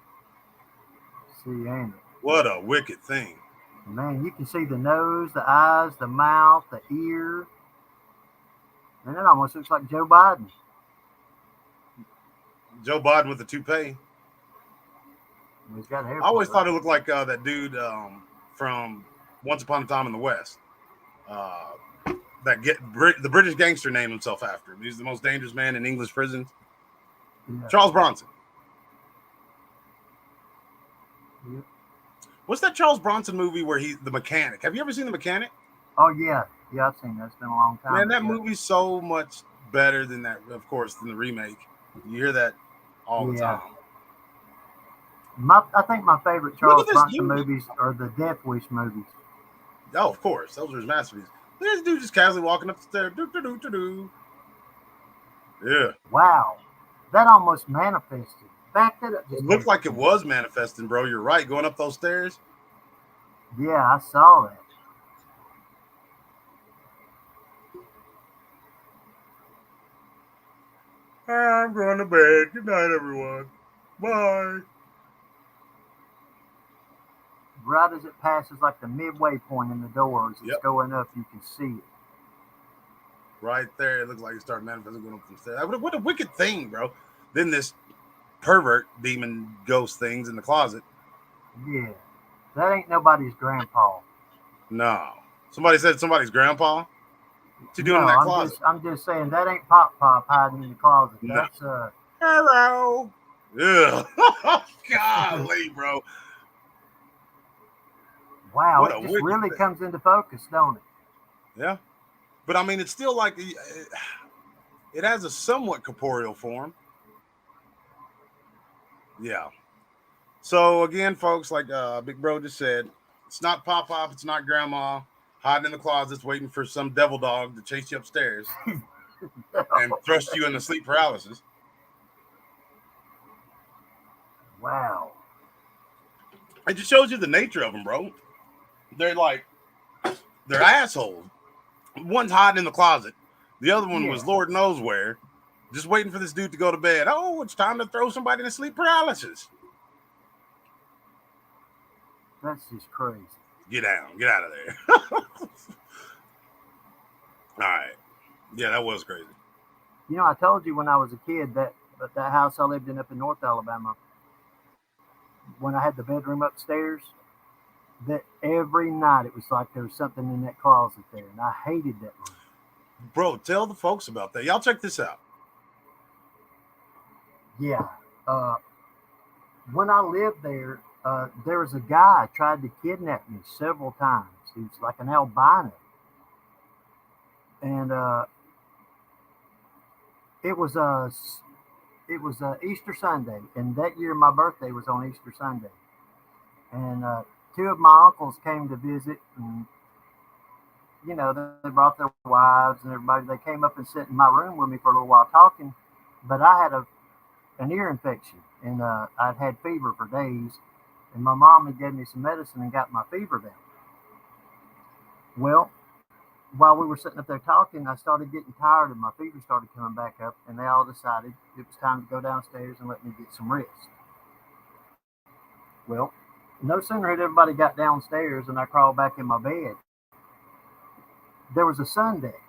See, ain't it? What a wicked thing. Man, you can see the nose, the eyes, the mouth, the ear. And it almost looks like Joe Biden. Joe Biden with the toupee. He's got hair. I always thought it looked like that dude from Once Upon a Time in the West. The British gangster named himself after him. He's the most dangerous man in English prisons. Yeah. Charles Bronson. Yep. What's that Charles Bronson movie where he's the mechanic? Have you ever seen The Mechanic? Oh, yeah. Yeah, I've seen that. It's been a long time. Man, that movie's so much better than that, of course, than the remake. You hear that all the time. I think my favorite Charles Bronson movies are the Death Wish movies. Oh, of course. Those are his masterpieces. There's a dude just casually walking up the stairs. Yeah. Wow. That almost manifested. Back that up. It looked like it was manifesting, bro. You're right. Going up those stairs. Yeah, I saw that. I'm going to bed. Good night, everyone. Bye. Right as it passes like the midway point in the doors, it's going up, you can see it. Right there. It looks like it started manifesting going up the stairs. What a wicked thing, bro. Then this pervert demon ghost things in the closet. Yeah. That ain't nobody's grandpa. No. Somebody said somebody's grandpa? What's he doing in that closet? I'm just saying that ain't Pop hiding in the closet. No. That's Hello. Yeah. Golly, bro. Wow, What it a just wicked really thing. comes into focus, don't it? Yeah. But I mean, it's still like it has a somewhat corporeal form. Yeah. So again, folks, like Big Bro just said, it's not Pop, it's not Grandma hiding in the closets waiting for some devil dog to chase you upstairs and thrust you into sleep paralysis. Wow. It just shows you the nature of them, bro. They're like, they're assholes. One's hiding in the closet. The other one was Lord knows where, just waiting for this dude to go to bed. Oh, it's time to throw somebody into sleep paralysis. That's just crazy. Get down. Get out of there. All right. Yeah, that was crazy. You know, I told you when I was a kid that house I lived in up in North Alabama, when I had the bedroom upstairs, that every night it was like there was something in that closet there, and I hated that room. Bro, tell the folks about that. Y'all check this out. Yeah. When I lived there, there was a guy tried to kidnap me several times. He was like an albino. And it was Easter Sunday, and that year my birthday was on Easter Sunday. And two of my uncles came to visit, and you know, they brought their wives and everybody. They came up and sat in my room with me for a little while talking, but I had an ear infection, and I'd had fever for days, and my mom had gave me some medicine and got my fever down. Well, while we were sitting up there talking, I started getting tired and my fever started coming back up, and they all decided it was time to go downstairs and let me get some rest. Well, no sooner had everybody got downstairs and I crawled back in my bed, there was a sun deck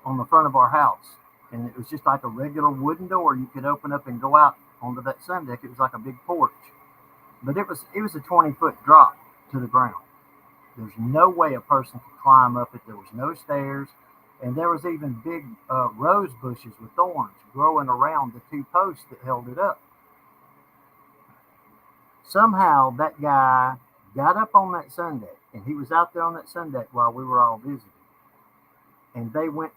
on the front of our house, and it was just like a regular wooden door you could open up and go out onto that sun deck. It was like a big porch, but it was a 20-foot drop to the ground. There's no way a person could climb up it. There was no stairs, and there was even big rose bushes with thorns growing around the two posts that held it up. Somehow that guy got up on that sun deck, and he was out there on that sun deck while we were all visiting. And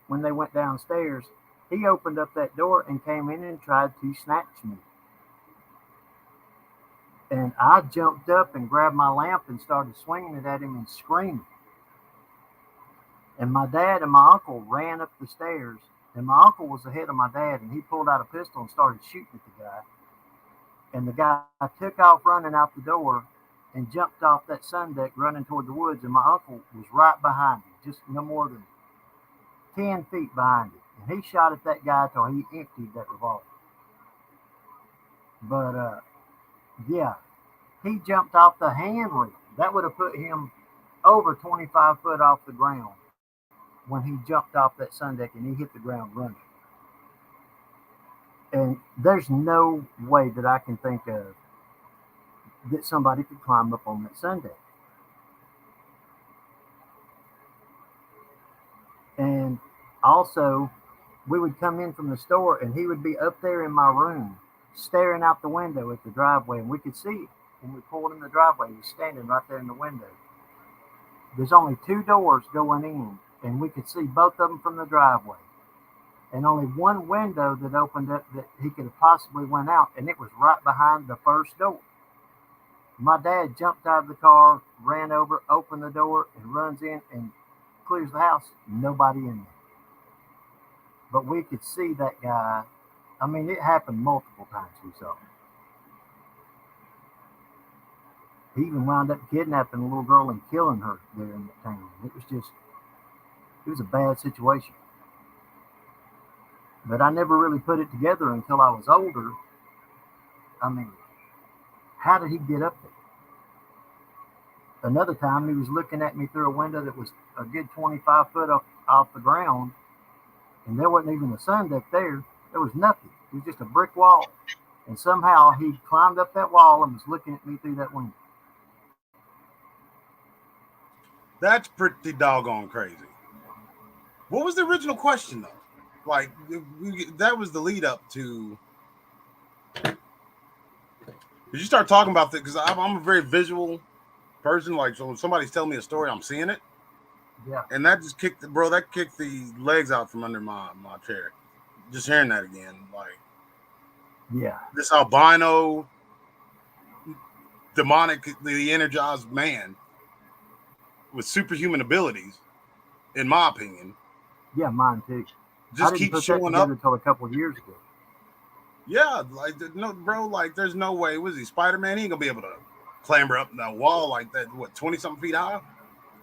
when they went downstairs, he opened up that door and came in and tried to snatch me. And I jumped up and grabbed my lamp and started swinging it at him and screaming. And my dad and my uncle ran up the stairs, and my uncle was ahead of my dad, and he pulled out a pistol and started shooting at the guy. And the guy took off running out the door and jumped off that sun deck running toward the woods, and my uncle was right behind him, just no more than 10 feet behind him. And he shot at that guy till he emptied that revolver. But yeah, he jumped off the handrail. That would have put him over 25 foot off the ground when he jumped off that sun deck, and he hit the ground running. And there's no way that I can think of that somebody could climb up on that sun deck. And also, we would come in from the store, and he would be up there in my room staring out the window at the driveway, and we could see it. When we pulled in the driveway, he was standing right there in the window. There's only two doors going in, and we could see both of them from the driveway. And only one window that opened up that he could have possibly went out, and it was right behind the first door. My dad jumped out of the car, ran over, opened the door, and runs in and clears the house. Nobody in there. But we could see that guy. I mean, it happened multiple times we saw him. He even wound up kidnapping a little girl and killing her there in that town. It was a bad situation. But I never really put it together until I was older. I mean, how did he get up there? Another time, he was looking at me through a window that was a good 25 foot off the ground, and there wasn't even a sun deck there. There was nothing. It was just a brick wall. And somehow he climbed up that wall and was looking at me through that window. That's pretty doggone crazy. What was the original question, though? Like, that was the lead up to Did you start talking about that? Because I'm a very visual person. Like, so when somebody's telling me a story, I'm seeing it. Yeah. And that just kicked the legs out from under my chair. Just hearing that again, like, Yeah. this albino, demonically energized man with superhuman abilities, in my opinion. Yeah, mine too. Just I didn't keep put that showing together up. until a couple of years ago. Yeah, like, no, bro, like, there's no way. Was he Spider-Man? He ain't gonna be able to clamber up that wall like that. What, 20-something feet high?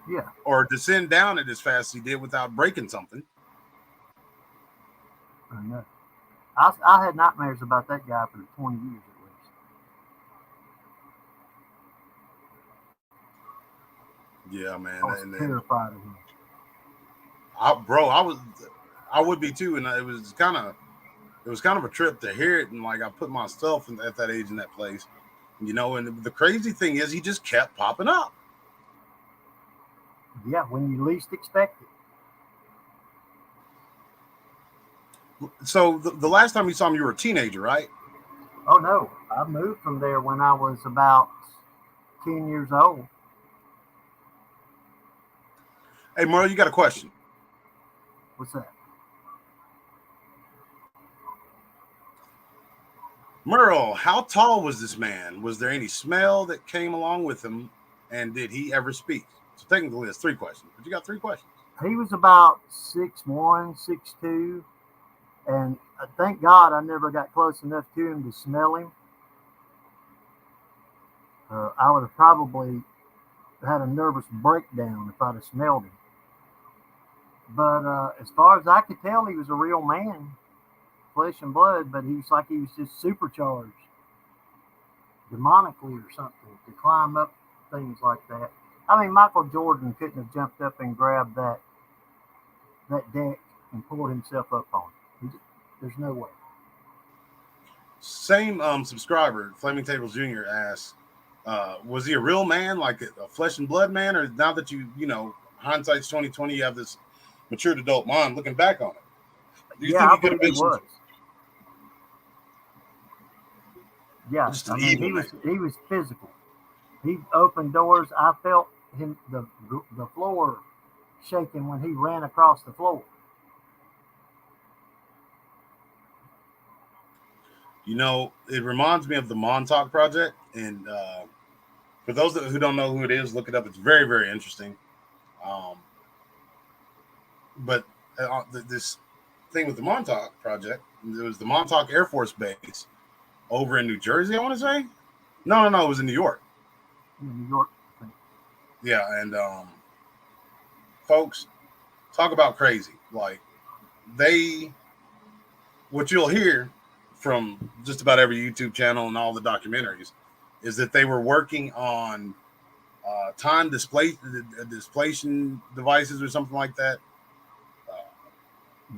Yeah. Or descend down it as fast as he did without breaking something. I know. I had nightmares about that guy for 20 years at least. Yeah, man. I was terrified of him. I would be too, and it was kind of a trip to hear it, and like, I put myself at that age in that place, you know. And the crazy thing is, he just kept popping up. Yeah, when you least expect it. So the last time you saw him, you were a teenager, right? Oh no, I moved from there when I was about 10 years old. Hey, Merle, you got a question? What's that? Merle, how tall was this man? Was there any smell that came along with him? And did he ever speak? So technically it's 3 questions, but you got 3 questions. He was about 6'1", 6'2", and thank God I never got close enough to him to smell him. I would have probably had a nervous breakdown if I'd have smelled him. But as far as I could tell, he was a real man, flesh and blood, but he was just supercharged demonically or something to climb up things like that. I mean, Michael Jordan couldn't have jumped up and grabbed that deck and pulled himself up on it. There's no way. Same subscriber, Flaming Tables Jr. asks, was he a real man, like a flesh and blood man, or now that you know, hindsight's 20/20, you have this matured adult mind looking back on it? Do you think he could have been? Was. Yeah, Just I mean, evil, he was physical. He opened doors. I felt him the floor shaking when he ran across the floor. You know, it reminds me of the Montauk Project, and for those who don't know who it is, look it up. It's very, very interesting. But this thing with the Montauk Project, it was the Montauk Air Force Base over in New Jersey, I want to say. No, it was in New York. In New York. Yeah, and folks, talk about crazy. Like, what you'll hear from just about every YouTube channel and all the documentaries is that they were working on time displacement devices or something like that.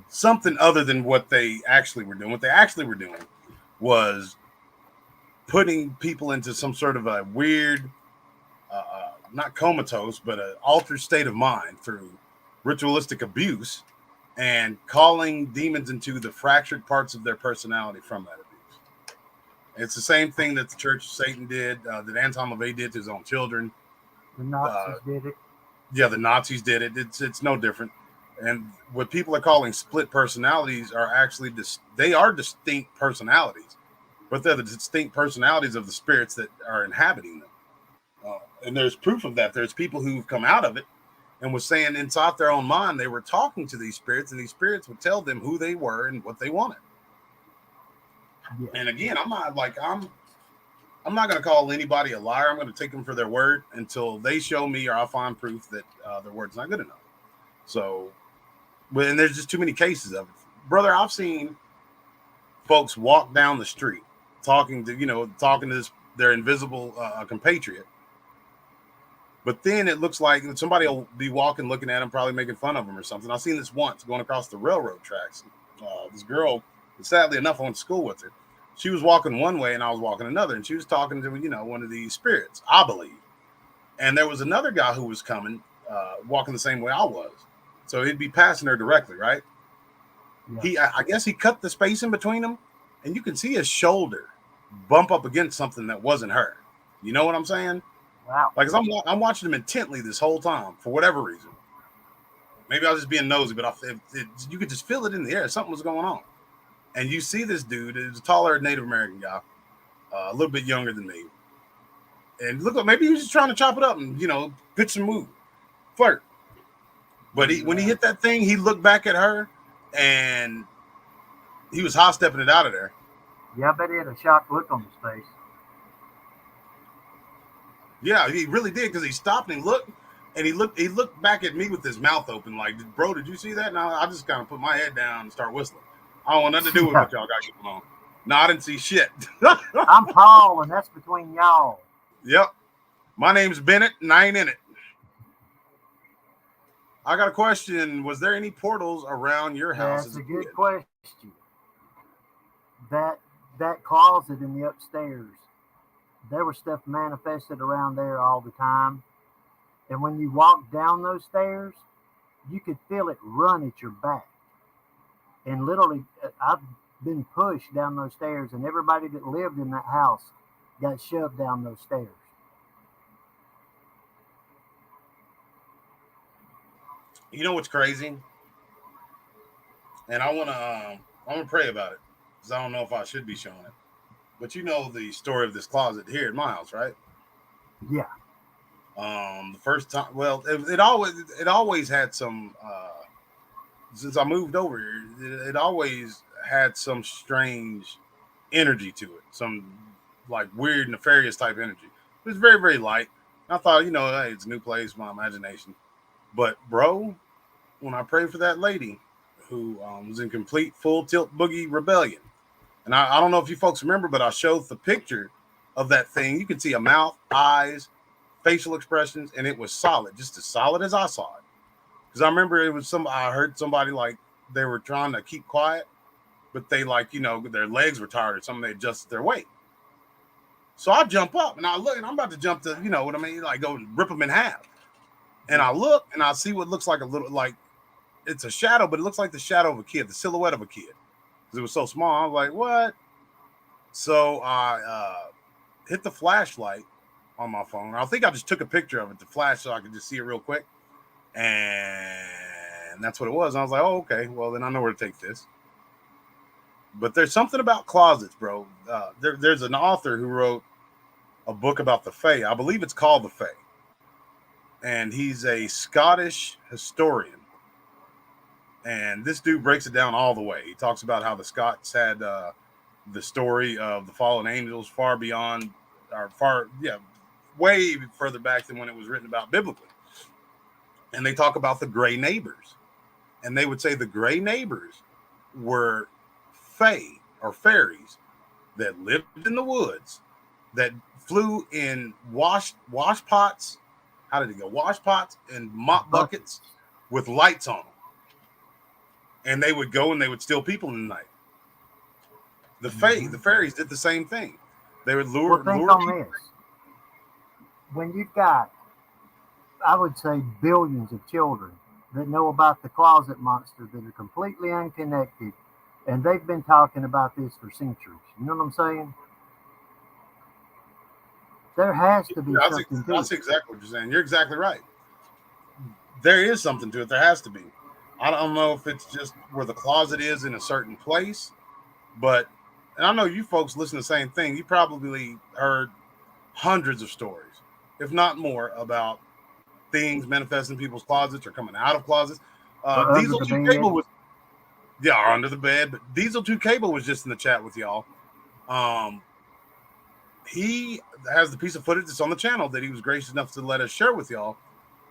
Something other than what they actually were doing. What they actually were doing was putting people into some sort of a weird, not comatose, but an altered state of mind through ritualistic abuse and calling demons into the fractured parts of their personality from that abuse. It's the same thing that the Church of Satan did, that Anton LaVey did to his own children. The Nazis did it. Yeah, the Nazis did it. It's no different. And what people are calling split personalities are actually they are distinct personalities, but they're the distinct personalities of the spirits that are inhabiting them. And there's proof of that. There's people who've come out of it and was saying inside their own mind they were talking to these spirits, and these spirits would tell them who they were and what they wanted. Yeah. And again, I'm not going to call anybody a liar. I'm going to take them for their word until they show me or I find proof that their word's not good enough. So, and there's just too many cases of it. Brother, I've seen folks walk down the street talking to their invisible compatriot. But then it looks like somebody will be walking, looking at him, probably making fun of him or something. I've seen this once going across the railroad tracks. This girl, sadly enough, I went to school with her. She was walking one way and I was walking another, and she was talking to, one of these spirits, I believe. And there was another guy who was coming, walking the same way I was. So he'd be passing her directly, right? Yeah. I guess he cut the space in between them, and you can see his shoulder bump up against something that wasn't her. You know what I'm saying? Wow. Like, I'm watching him intently this whole time for whatever reason. Maybe I was just being nosy, but you could just feel it in the air. Something was going on. And you see this dude, is a taller Native American guy, a little bit younger than me. And look, maybe he was just trying to chop it up and, pitch some move, flirt. But when he hit that thing, he looked back at her and he was high stepping it out of there. Yeah, I bet he had a shocked look on his face. Yeah, he really did, because he stopped and he looked back at me with his mouth open, like, bro, did you see that? And I just kind of put my head down and start whistling. I don't want nothing to do with what y'all got going on. No, I didn't see shit. I'm Paul, and that's between y'all. Yep. My name's Bennett, and I ain't in it. I got a question. Was there any portals around your house? That's a good question. That closet in the upstairs, there was stuff manifested around there all the time. And when you walked down those stairs, you could feel it run at your back. And literally, I've been pushed down those stairs, and everybody that lived in that house got shoved down those stairs. You know what's crazy? And I want to pray about it, because I don't know if I should be showing it. But you know the story of this closet here in my house, right? Yeah. The first time, well, it always had some. Since I moved over here, it always had some strange energy to it, some like weird, nefarious type energy. It was very, very light. I thought, hey, it's a new place, my imagination. But bro, when I prayed for that lady who was in complete full tilt boogie rebellion, and I don't know if you folks remember, but I showed the picture of that thing. You could see a mouth, eyes, facial expressions, and it was solid, just as solid as I saw it. Because I remember it was I heard somebody like they were trying to keep quiet, but they their legs were tired or something. They adjusted their weight. So I jump up and I look, and I'm about to jump to, like go rip them in half. And I look and I see what looks like a little, like it's a shadow, but it looks like the shadow of a kid, the silhouette of a kid. Because it was so small. I was like, what? So I hit the flashlight on my phone. I think I just took a picture of it to flash so I could just see it real quick. And that's what it was. And I was like, oh, okay. Well, then I know where to take this. But there's something about closets, bro. There's an author who wrote a book about the Fae. I believe it's called The Fae. And he's a Scottish historian. And this dude breaks it down all the way. He talks about how the Scots had the story of the fallen angels far beyond, way further back than when it was written about biblically. And they talk about the gray neighbors. And they would say the gray neighbors were fae or fairies that lived in the woods, that flew in wash pots. How did it go? Wash pots and mop buckets with lights on them. And they would go and they would steal people in the night. The the fairies did the same thing. They would lure on people. This. When you've got, I would say, billions of children that know about the closet monster that are completely unconnected, and they've been talking about this for centuries. You know what I'm saying? There has to be something to it. That's exactly what you're saying. You're exactly right. There is something to it. There has to be. I don't know if it's just where the closet is in a certain place, but, and I know you folks listen to the same thing. You probably heard hundreds of stories, if not more, about things manifesting in people's closets or coming out of closets. Diesel 2 Cable was, under the bed, but Diesel 2 Cable was just in the chat with y'all. He has the piece of footage that's on the channel that he was gracious enough to let us share with y'all,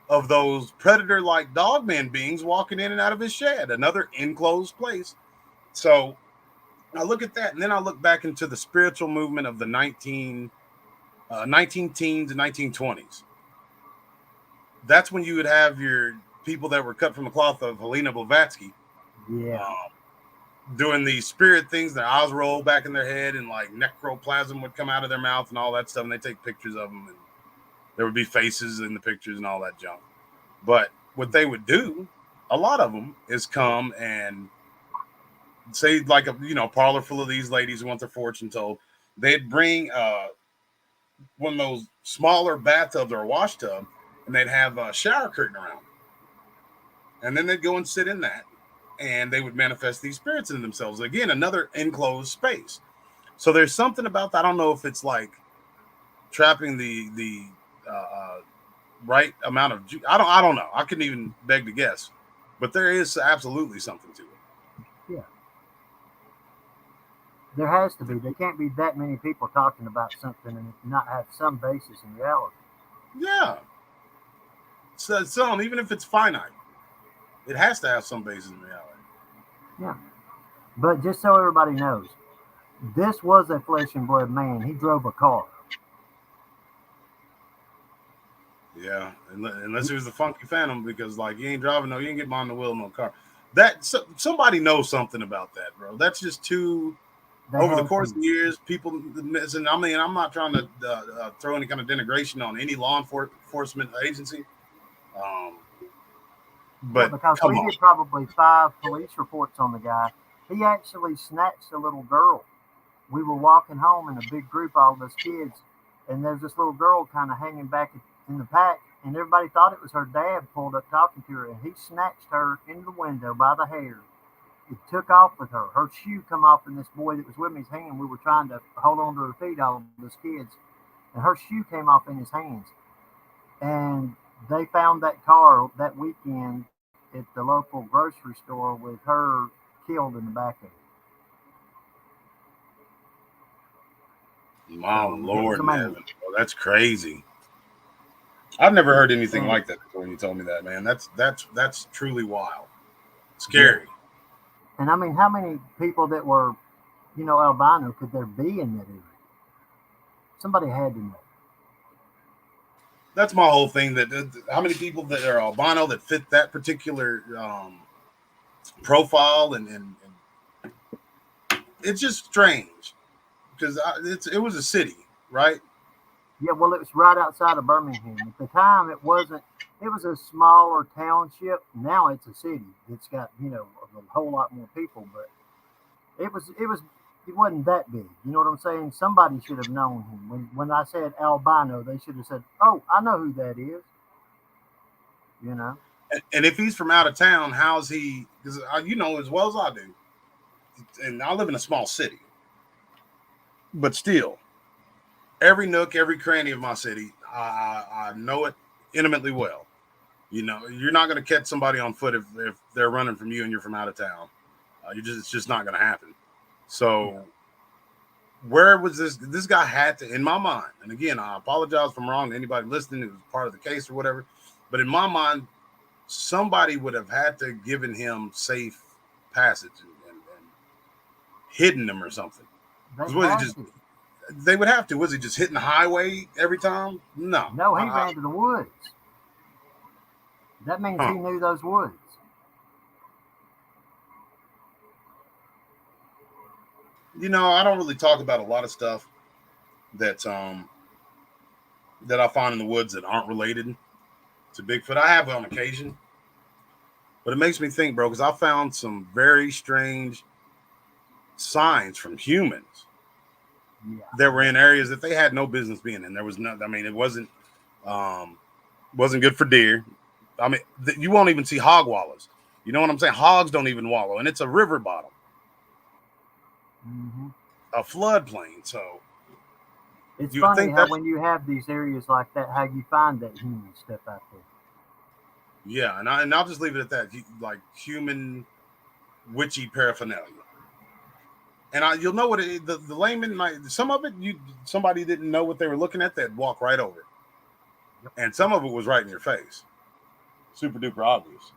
of those predator-like Dogman beings walking in and out of his shed, another enclosed place. So I look at that, and then I look back into the spiritual movement of the 19 teens and 1920s. That's when you would have your people that were cut from the cloth of Helena Blavatsky. Yeah. Doing these spirit things, their eyes roll back in their head, and like necroplasm would come out of their mouth and all that stuff, and they take pictures of them, and there would be faces in the pictures and all that junk. But what they would do, a lot of them, is come and say, like, a parlor full of these ladies who want their fortune told. they'd bring one of those smaller bathtubs or a wash tub, and they'd have a shower curtain around. And then they'd go and sit in that, and they would manifest these spirits in themselves. Again, another enclosed space. So there's something about that. I don't know if it's like trapping the right amount of. I don't know. I couldn't even beg to guess, but there is absolutely something to it. Yeah. There has to be. There can't be that many people talking about something and not have some basis in reality. Yeah. So even if it's finite, it has to have some basis in reality. Yeah. But just so everybody knows, this was a flesh and blood man. He drove a car. Yeah, unless it was the Funky Phantom, because like you ain't driving you ain't getting behind the wheel of no car. Somebody knows something about that, bro. That's just too. Over the course of years, people missing. I mean, I'm not trying to throw any kind of denigration on any law enforcement agency, but because we did probably 5 police reports on the guy. He actually snatched a little girl. We were walking home in a big group, all of us kids, and there's this little girl kind of hanging back in the pack, and everybody thought it was her dad pulled up talking to her, and he snatched her into the window by the hair. It took off with her. Her shoe come off in this boy that was with me's hand. We were trying to hold on to her feet, all of us kids, and her shoe came off in his hands. And they found that car that weekend at the local grocery store with her killed in the back of it. My Lord, man. Oh, that's crazy. I've never heard anything like that before when you told me that, man. That's truly wild. Scary. Yeah. And I mean, how many people that were, albino could there be in that area? Somebody had to know. That's my whole thing. That how many people that are albino that fit that particular profile, and it's just strange because it was a city, right? Yeah, well, it was right outside of Birmingham. At the time, it wasn't. It was a smaller township. Now it's a city. It's got a whole lot more people, but it wasn't that big. You know what I'm saying? Somebody should have known him. When I said albino, they should have said, "Oh, I know who that is." And if he's from out of town, how's he? Because as well as I do, and I live in a small city, but still, every nook, every cranny of my city, I know it intimately well. You're not going to catch somebody on foot if they're running from you and you're from out of town. It's just not going to happen. So where was this guy had to, in my mind, and again, I apologize if I'm wrong to anybody listening who was part of the case or whatever, but in my mind, somebody would have had to given him safe passage and hidden him or something. They would have to. Was he just hitting the highway every time? No. No, he ran to the woods. That means he knew those woods. I don't really talk about a lot of stuff that I find in the woods that aren't related to Bigfoot. I have on occasion, but it makes me think, bro, because I found some very strange signs from humans that were in areas that they had no business being in. There was no, I mean, it wasn't good for deer. I mean, you won't even see hog wallows. You know what I'm saying? Hogs don't even wallow, and it's a river bottom, a floodplain. So it's funny how when you have these areas like that, how you find that human stuff out there. Yeah, and I'll just leave it at that. Like human witchy paraphernalia. And you'll know what the layman might. Some of it, somebody didn't know what they were looking at. They'd walk right over it, and some of it was right in your face, super duper obvious.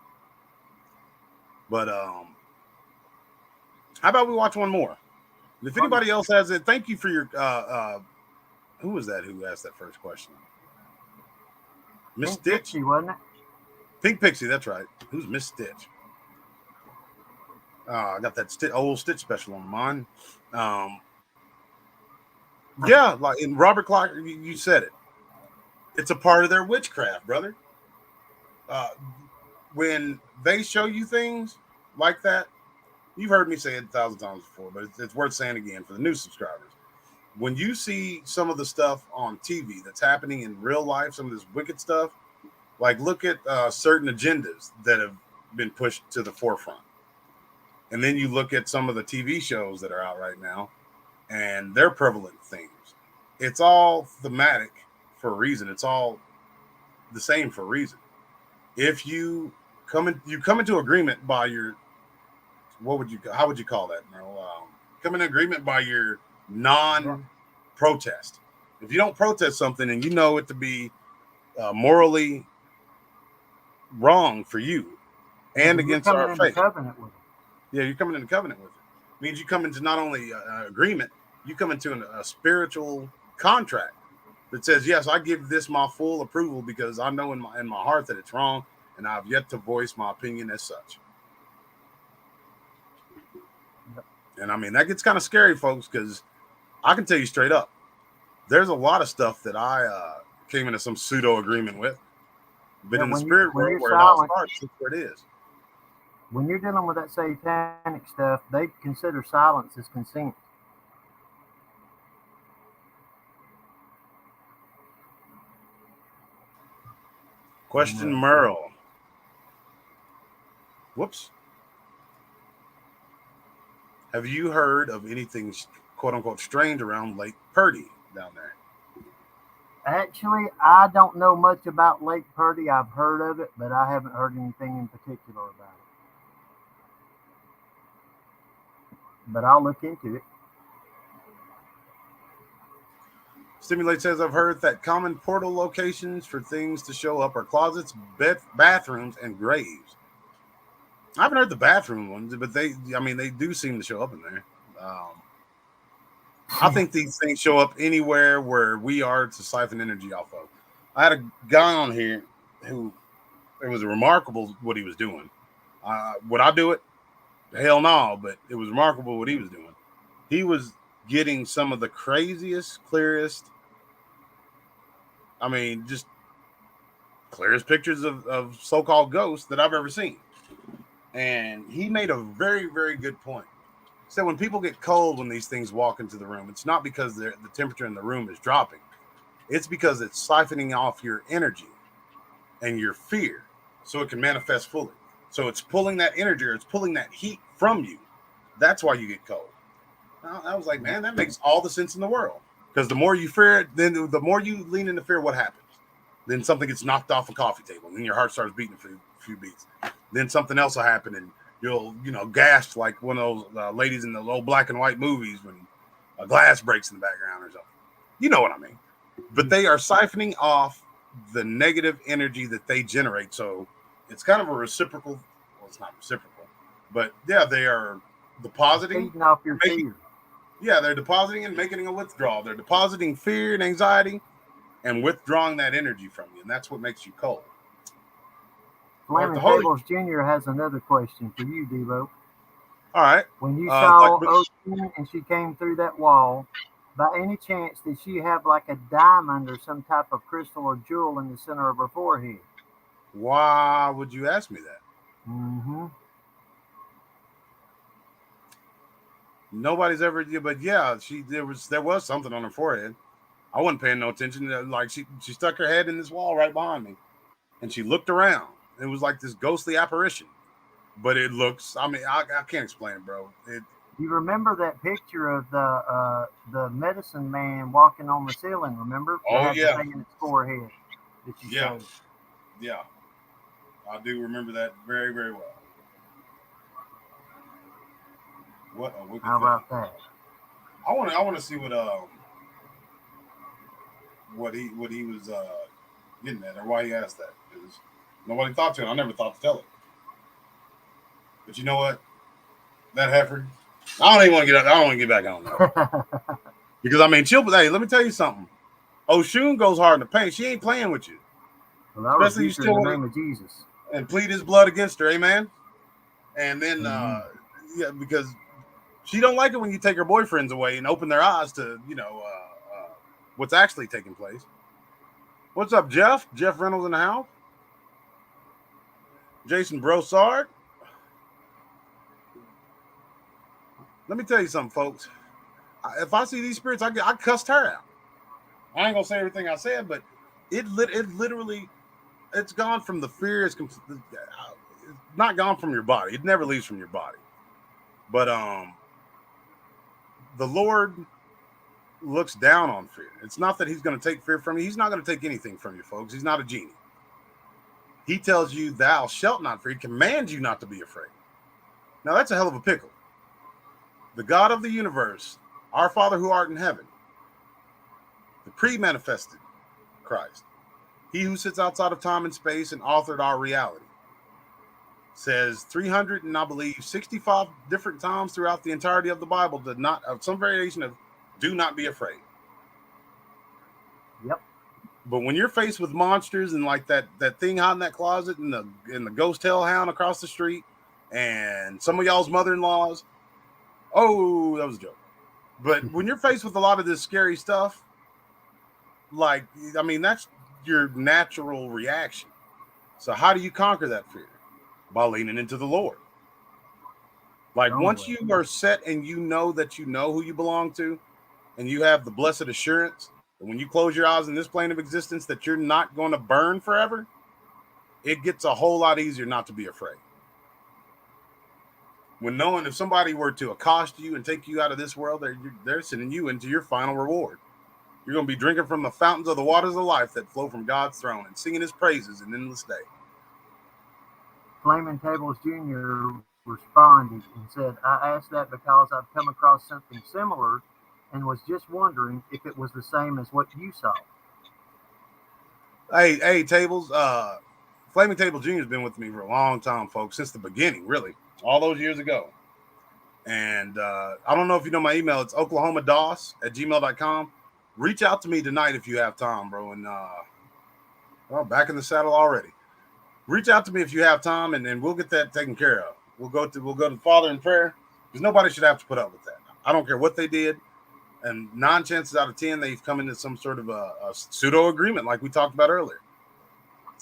But how about we watch one more? If anybody else has it, thank you for your. Who was that? Who asked that first question? Miss Stitch, Pixie, wasn't it? Pink Pixie. That's right. Who's Miss Stitch? I got that old Stitch special on mine. Yeah, like in Robert Clark, you said it. It's a part of their witchcraft, brother. When they show you things like that, you've heard me say it 1,000 times before, but it's worth saying again for the new subscribers. when you see some of the stuff on TV that's happening in real life, some of this wicked stuff, like look at certain agendas that have been pushed to the forefront. And then you look at some of the TV shows that are out right now and their prevalent themes. It's all thematic for a reason. It's all the same for a reason. If you come into agreement by your, how would you call that, Merle? Come into agreement by your non-protest. If you don't protest something and you know it to be morally wrong for you and against our faith, covenant with it. Yeah, you're coming into covenant with it. It means you come into not only agreement, you come into a spiritual contract that says, yes, I give this my full approval because I know in my heart that it's wrong, and I've yet to voice my opinion as such. And I mean, that gets kind of scary, folks, because I can tell you straight up, there's a lot of stuff that I came into some pseudo agreement with, but in the spirit world where it all starts, that's where it is. When you're dealing with that satanic stuff, they consider silence as consent. Question Merle. Whoops. Have you heard of anything quote unquote strange around Lake Purdy down there? Actually, I don't know much about Lake Purdy. I've heard of it, but I haven't heard anything in particular about it. But I'll look into it. Stimulate says, I've heard that common portal locations for things to show up are closets, bathrooms, and graves. I haven't heard the bathroom ones, but they do seem to show up in there. I think these things show up anywhere where we are to siphon energy off of. I had a guy on here who, it was remarkable what he was doing. Would I do it? Hell no, but it was remarkable what he was doing. He was getting some of the craziest, clearest, just clearest pictures of so-called ghosts that I've ever seen. And he made a very, very good point. He said when people get cold when these things walk into the room, it's not because the temperature in the room is dropping. It's because it's siphoning off your energy and your fear so it can manifest fully. So it's pulling that energy, or it's pulling that heat from you. That's why you get cold. I was like, man, that makes all the sense in the world. Because the more you fear it, then the more you lean into fear, what happens? Then something gets knocked off a coffee table, and then your heart starts beating a few beats. Then something else will happen, and you'll, gasp like one of those ladies in the old black and white movies when a glass breaks in the background or something. You know what I mean? But they are siphoning off the negative energy that they generate. So it's kind of a reciprocal. Well, it's not reciprocal, but yeah, they are depositing. Feeding off your fear. Yeah, they're depositing and making a withdrawal. They're depositing fear and anxiety and withdrawing that energy from you, and that's what makes you cold. Flaming Tables Jr. has another question for you, Devo. All right. When you saw Ocean and she came through that wall, by any chance did she have like a diamond or some type of crystal or jewel in the center of her forehead? Why would you ask me that? Mm-hmm. Nobody's ever, but yeah, there was something on her forehead. I wasn't paying no attention. Like she stuck her head in this wall right behind me, and she looked around. It was like this ghostly apparition, but it looks. I can't explain it, bro. You remember that picture of the medicine man walking on the ceiling? Remember? Oh yeah. The thing in its forehead that you showed. Yeah, I do remember that very, very well. What a wicked How about that? I want to see what he was getting at, or why he asked that. Because nobody thought to, and I never thought to tell it. But you know what? That heifer, I don't even want to get up. I don't want to get back on that. Because hey, let me tell you something. Oshun goes hard in the paint. She ain't playing with you. Well, especially you still in the name of Jesus. And plead his blood against her, amen. And then because she don't like it when you take her boyfriends away and open their eyes to, what's actually taking place. What's up, Jeff? Jeff Reynolds in the house. Jason Brossard. Let me tell you something, folks. If I see these spirits, I cussed her out. I ain't gonna say everything I said, but it literally, it's gone from the fear. It's not gone from your body. It never leaves from your body. But the Lord looks down on fear. It's not that he's going to take fear from you. He's not going to take anything from you, folks. He's not a genie. He tells you, thou shalt not fear. He commands you not to be afraid. Now, that's a hell of a pickle. The God of the universe, our Father who art in heaven, the pre-manifested Christ, he who sits outside of time and space and authored our reality, says 300 and I believe 65 different times throughout the entirety of the Bible of some variation of do not be afraid. Yep. But when you're faced with monsters and like that thing out in that closet and the ghost hellhound across the street and some of y'all's mother-in-laws, oh, that was a joke. But when you're faced with a lot of this scary stuff, like, I mean, that's your natural reaction. So how do you conquer that fear? By leaning into the Lord. Like once you are set and you know that you know who you belong to, and you have the blessed assurance that when you close your eyes in this plane of existence that you're not going to burn forever, it gets a whole lot easier not to be afraid. When knowing if somebody were to accost you and take you out of this world, they're sending you into your final reward. You're going to be drinking from the fountains of the waters of life that flow from God's throne and singing his praises in endless day. Flaming Tables Jr. responded and said, I asked that because I've come across something similar and was just wondering if it was the same as what you saw. Hey, Tables, Flaming Table Jr. has been with me for a long time, folks, since the beginning, really, all those years ago. And I don't know if you know my email. It's oklahomadoss@gmail.com. Reach out to me tonight if you have time, bro. And back in the saddle already. Reach out to me if you have time, and we'll get that taken care of. We'll go to the Father in prayer, because nobody should have to put up with that. I don't care what they did, and 9 chances out of 10 they've come into some sort of a pseudo agreement, like we talked about earlier,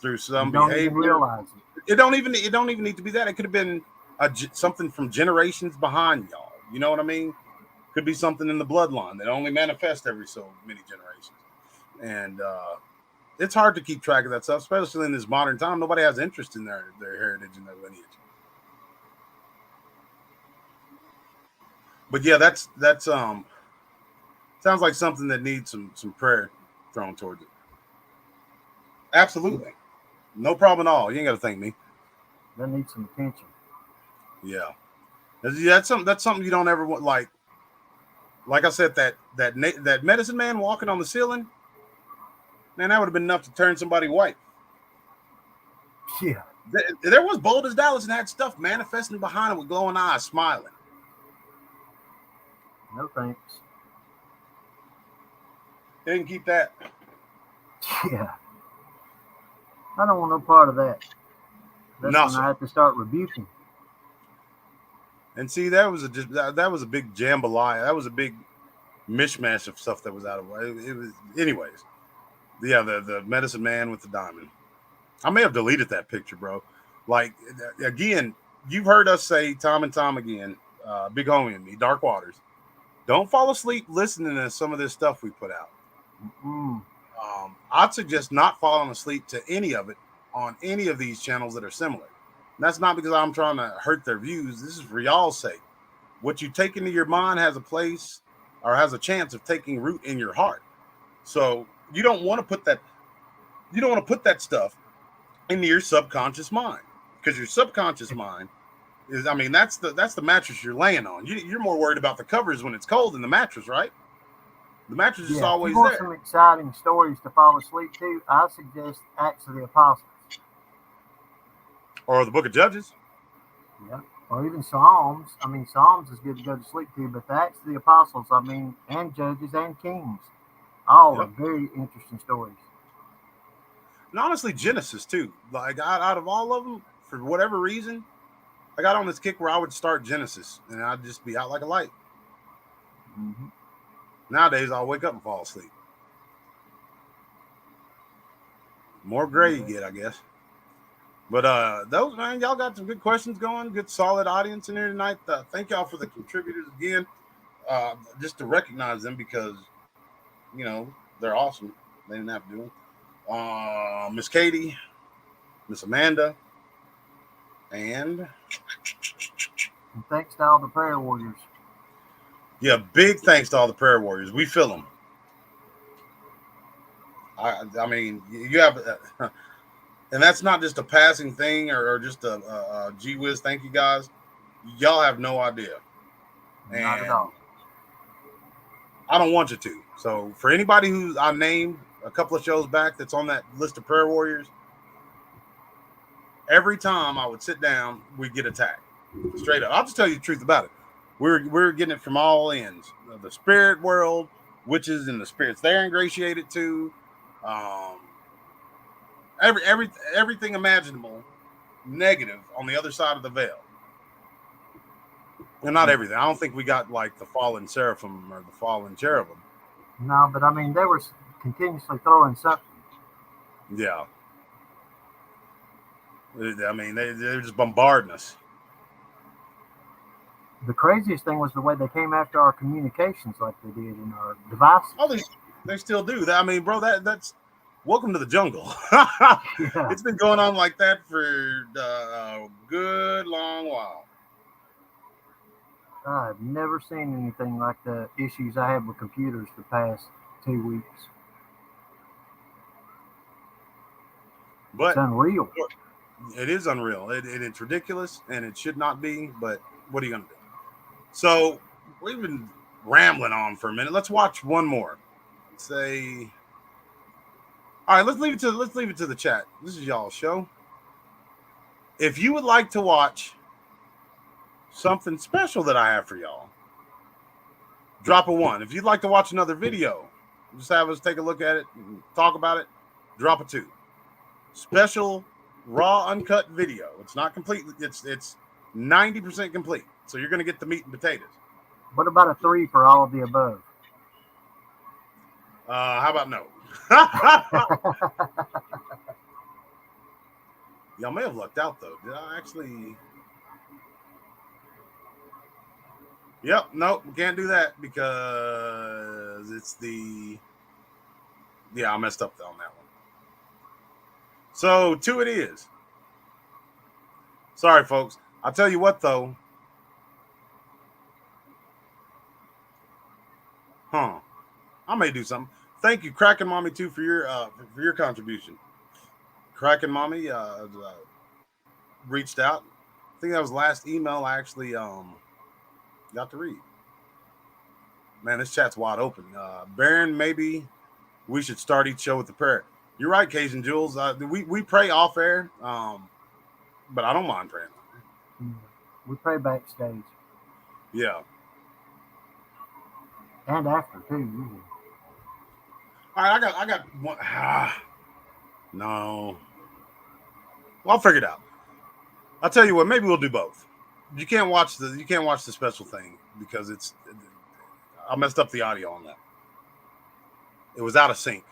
through some behavior. It don't even need to be that. It could have been something from generations behind y'all. You know what I mean? Could be something in the bloodline that only manifests every so many generations, and it's hard to keep track of that stuff, especially in this modern time. Nobody has interest in their heritage and their lineage. But yeah, that's sounds like something that needs some prayer thrown towards it. Absolutely. No problem at all. You ain't got to thank me. That needs some attention. Yeah. That's something you don't ever want. Like I said, that medicine man walking on the ceiling, man, that would have been enough to turn somebody white. Yeah. There was Bold as Dallas and had stuff manifesting behind him with glowing eyes, smiling. No thanks. They didn't keep that. Yeah. I don't want no part of that. That's No, when sir. I have to start rebuking. And see, that was a big jambalaya. That was a big mishmash of stuff that was out of it. It was, anyways. Yeah, the medicine man with the diamond. I may have deleted that picture, bro. Like, again, you've heard us say time and time again, Big Homie and me, Dark Waters, don't fall asleep listening to some of this stuff we put out. I'd suggest not falling asleep to any of it on any of these channels that are similar. And that's not because I'm trying to hurt their views. This is for y'all's sake. What you take into your mind has a place or has a chance of taking root in your heart. So you don't want to put that stuff into your subconscious mind, because your subconscious mind is, I mean, that's the mattress you're laying on. You're more worried about the covers when it's cold than the mattress, right? The mattress is always if you want there. some exciting stories to fall asleep to, I suggest Acts of the Apostles. Or the Book of Judges. Yeah. Or even Psalms. I mean, Psalms is good to go to sleep to, but the Acts of the Apostles, I mean, and Judges and Kings, all are very interesting stories. And honestly, Genesis too. Like out of all of them, for whatever reason, I got on this kick where I would start Genesis and I'd just be out like a light. Mm-hmm. Nowadays, I'll wake up and fall asleep. More gray you get, I guess. But those, man, y'all got some good questions going. Good, solid audience in here tonight. Thank y'all for the contributors again. just to recognize them because, they're awesome. They didn't have to do them. Miss Katie, Miss Amanda, and thanks to all the prayer warriors. yeah, big thanks to all the prayer warriors. We feel them. I mean, you have, and that's not just a passing thing or just a gee whiz. Thank you guys. Y'all have no idea. Not at all. I don't want you to. So for anybody who I named a couple of shows back that's on that list of prayer warriors, every time I would sit down, we'd get attacked. Straight up. I'll just tell you the truth about it. We're getting it from all ends. The spirit world, witches and the spirits they're ingratiated to, everything imaginable negative on the other side of the veil. And not everything. I don't think we got like the fallen seraphim or the fallen cherubim. No, but I mean, they were continuously throwing something. Yeah. I mean, they're just bombarding us. The craziest thing was the way they came after our communications like they did in our devices. Oh, they still do. I mean, bro, that's welcome to the jungle. Yeah. It's been going on like that for a good long while. I've never seen anything like the issues I have with computers the past 2 weeks. But it's unreal. It is unreal. It's ridiculous, and it should not be. But what are you gonna do? So we've been rambling on for a minute. Let's watch one more. All right, let's leave it to the chat. This is y'all's show. If you would like to watch something special that I have for y'all, drop a 1. If you'd like to watch another video, just have us take a look at it and talk about it, drop a 2. Special raw uncut video. It's not complete. It's 90% complete. So you're going to get the meat and potatoes. What about a 3 for all of the above? How about no? Y'all may have lucked out though. Did I actually? Yep. Nope. We can't do that because it's the. Yeah, I messed up on that one. So 2 it is. Sorry, folks. I'll tell you what though. I may do something. Thank you, Kraken Mommy, too, for your contribution. Kraken Mommy reached out. I think that was the last email I actually got to read. Man, this chat's wide open. Baron, maybe we should start each show with the prayer. You're right, Cajun Jules. We pray off air, but I don't mind praying. We pray backstage. Yeah. And after, too, usually. All right, I got one. No. Well, I'll figure it out. I'll tell you what. Maybe we'll do both. You can't watch the special thing because I messed up the audio on that. It was out of sync.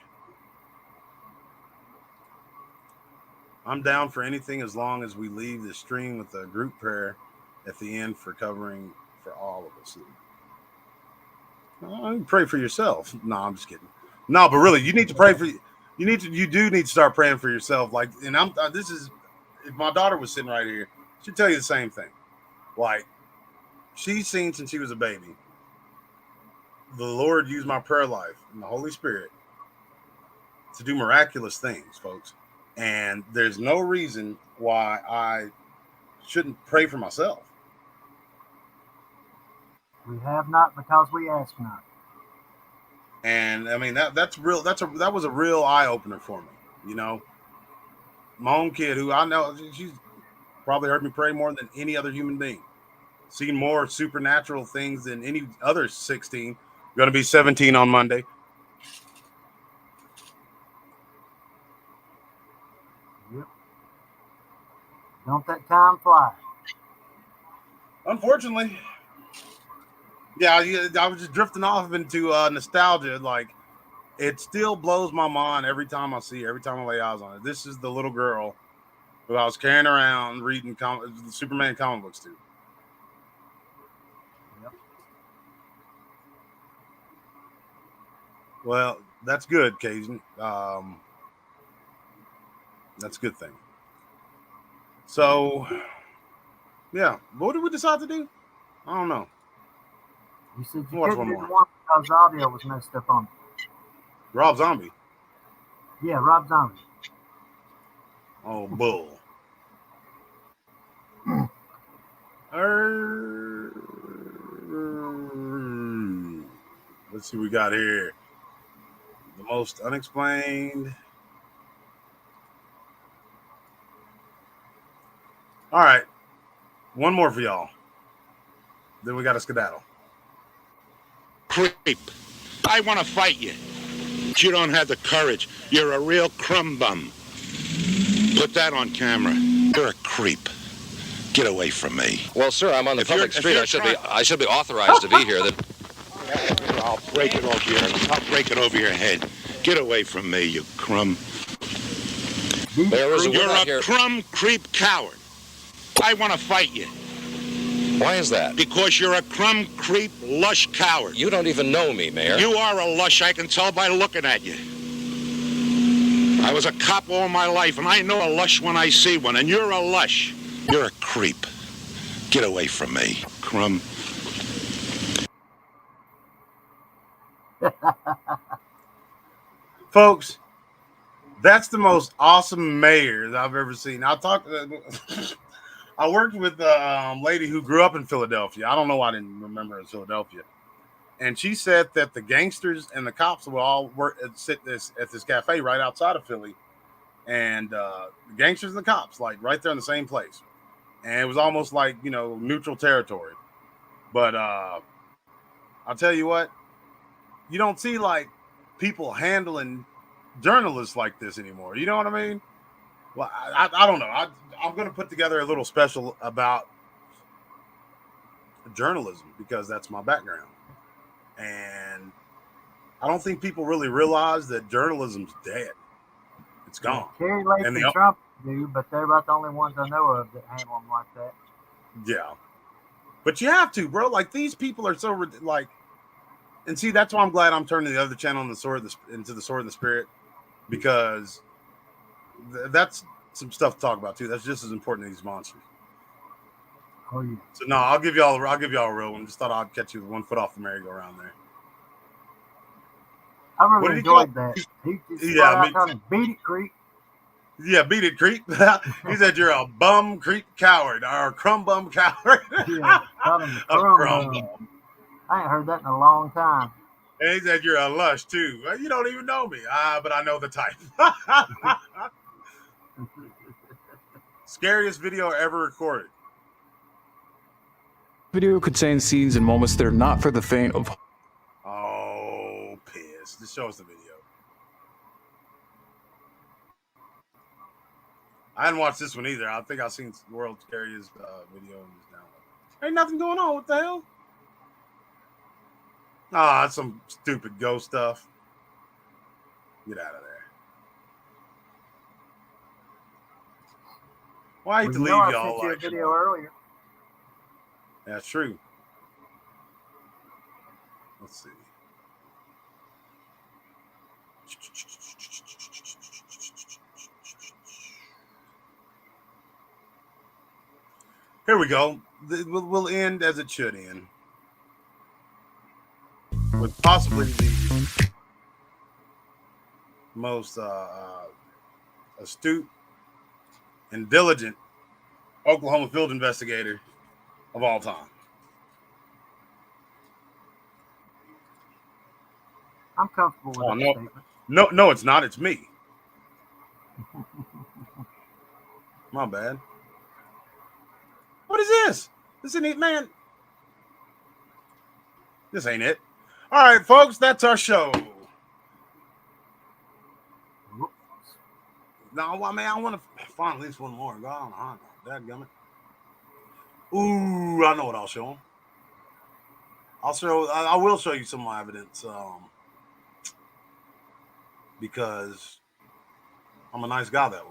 I'm down for anything as long as we leave the stream with a group prayer at the end for covering for all of us. Pray for yourself. No, I'm just kidding. No, but really, you need to pray for you. You do need to start praying for yourself. Like, and if my daughter was sitting right here, she'd tell you the same thing. Like, she's seen since she was a baby. The Lord used my prayer life and the Holy Spirit to do miraculous things, folks. And there's no reason why I shouldn't pray for myself. We have not because we ask not. And I mean that was a real eye opener for me. You know, my own kid, who I know, she's probably heard me pray more than any other human being. Seen more supernatural things than any other 16. Going to be 17 on Monday. Yep. Don't that time fly? Unfortunately. Yeah, I was just drifting off into nostalgia. Like, it still blows my mind every time I see her, every time I lay eyes on it. This is the little girl who I was carrying around reading Superman comic books to. Yep. Well, that's good, Cajun. That's a good thing. So, yeah, what did we decide to do? I don't know. You said you Watch couldn't one do more. the one because the audio was messed up on it. Rob Zombie. Yeah, Rob Zombie. Oh, bull. Let's see what we got here. The most unexplained. All right. One more for y'all. Then we got a skedaddle. Creep. I want to fight you. But you don't have the courage. You're a real crumb bum. Put that on camera. You're a creep. Get away from me. Well, sir, I'm on the If public you're- street. if I should be authorized to be here. I'll break it over your head. Get away from me, you crumb. There is You're a a crumb creep coward. I want to fight you. Why is that? Because you're a crumb creep lush coward. You don't even know me, Mayor. You are a lush, I can tell by looking at you. I was a cop all my life, and I know a lush when I see one, and you're a lush. You're a creep. Get away from me, crumb. Folks, that's the most awesome mayor I've ever seen. I worked with a lady who grew up in Philadelphia. I don't know why I didn't remember her in Philadelphia. And she said that the gangsters and the cops would all sit at this cafe right outside of Philly. And the gangsters and the cops, like right there in the same place. And it was almost like, neutral territory. But I'll tell you what, you don't see like people handling journalists like this anymore. You know what I mean? Well, I don't know. I'm going to put together a little special about journalism because that's my background. And I don't think people really realize that journalism's dead. It's gone. Kerry Lake and Trump do, but they're about the only ones I know of that handle them like that. Yeah. But you have to, bro. Like, these people are so, like, and see, that's why I'm glad I'm turning the other channel into the Sword of the Spirit, because that's some stuff to talk about too. That's just as important as these monsters. Oh yeah. So no, I'll give y'all a real one. Just thought I'd catch you with one foot off the merry-go-round there. I really enjoyed that. He just beat it, creep. Yeah, beat it, creep. He said you're a bum creep coward or a crumb bum coward. Yeah, called him a crumb bum. I ain't heard that in a long time. And he said you're a lush too. Well, you don't even know me. But I know the type. Scariest video ever recorded. Video contains scenes and moments that are not for the faint of. Oh, piss. Just show us the video. I hadn't watched this one either. I think I've seen the world's scariest video in this download. Ain't nothing going on. What the hell? That's some stupid ghost stuff. Get out of there. Well, I hate to leave y'all. I sent you a video earlier. That's true. Let's see. Here we go. We'll end as it should end. With possibly the most astute and diligent Oklahoma field investigator of all time. I'm comfortable with that statement. No, it's not. It's me. My bad. What is this? This ain't it, man. This ain't it. All right, folks, that's our show. No, I mean, I want to find at least one more. Go on, dadgummit. Ooh, I know what I'll show them. I will show you some of my evidence, because I'm a nice guy that way.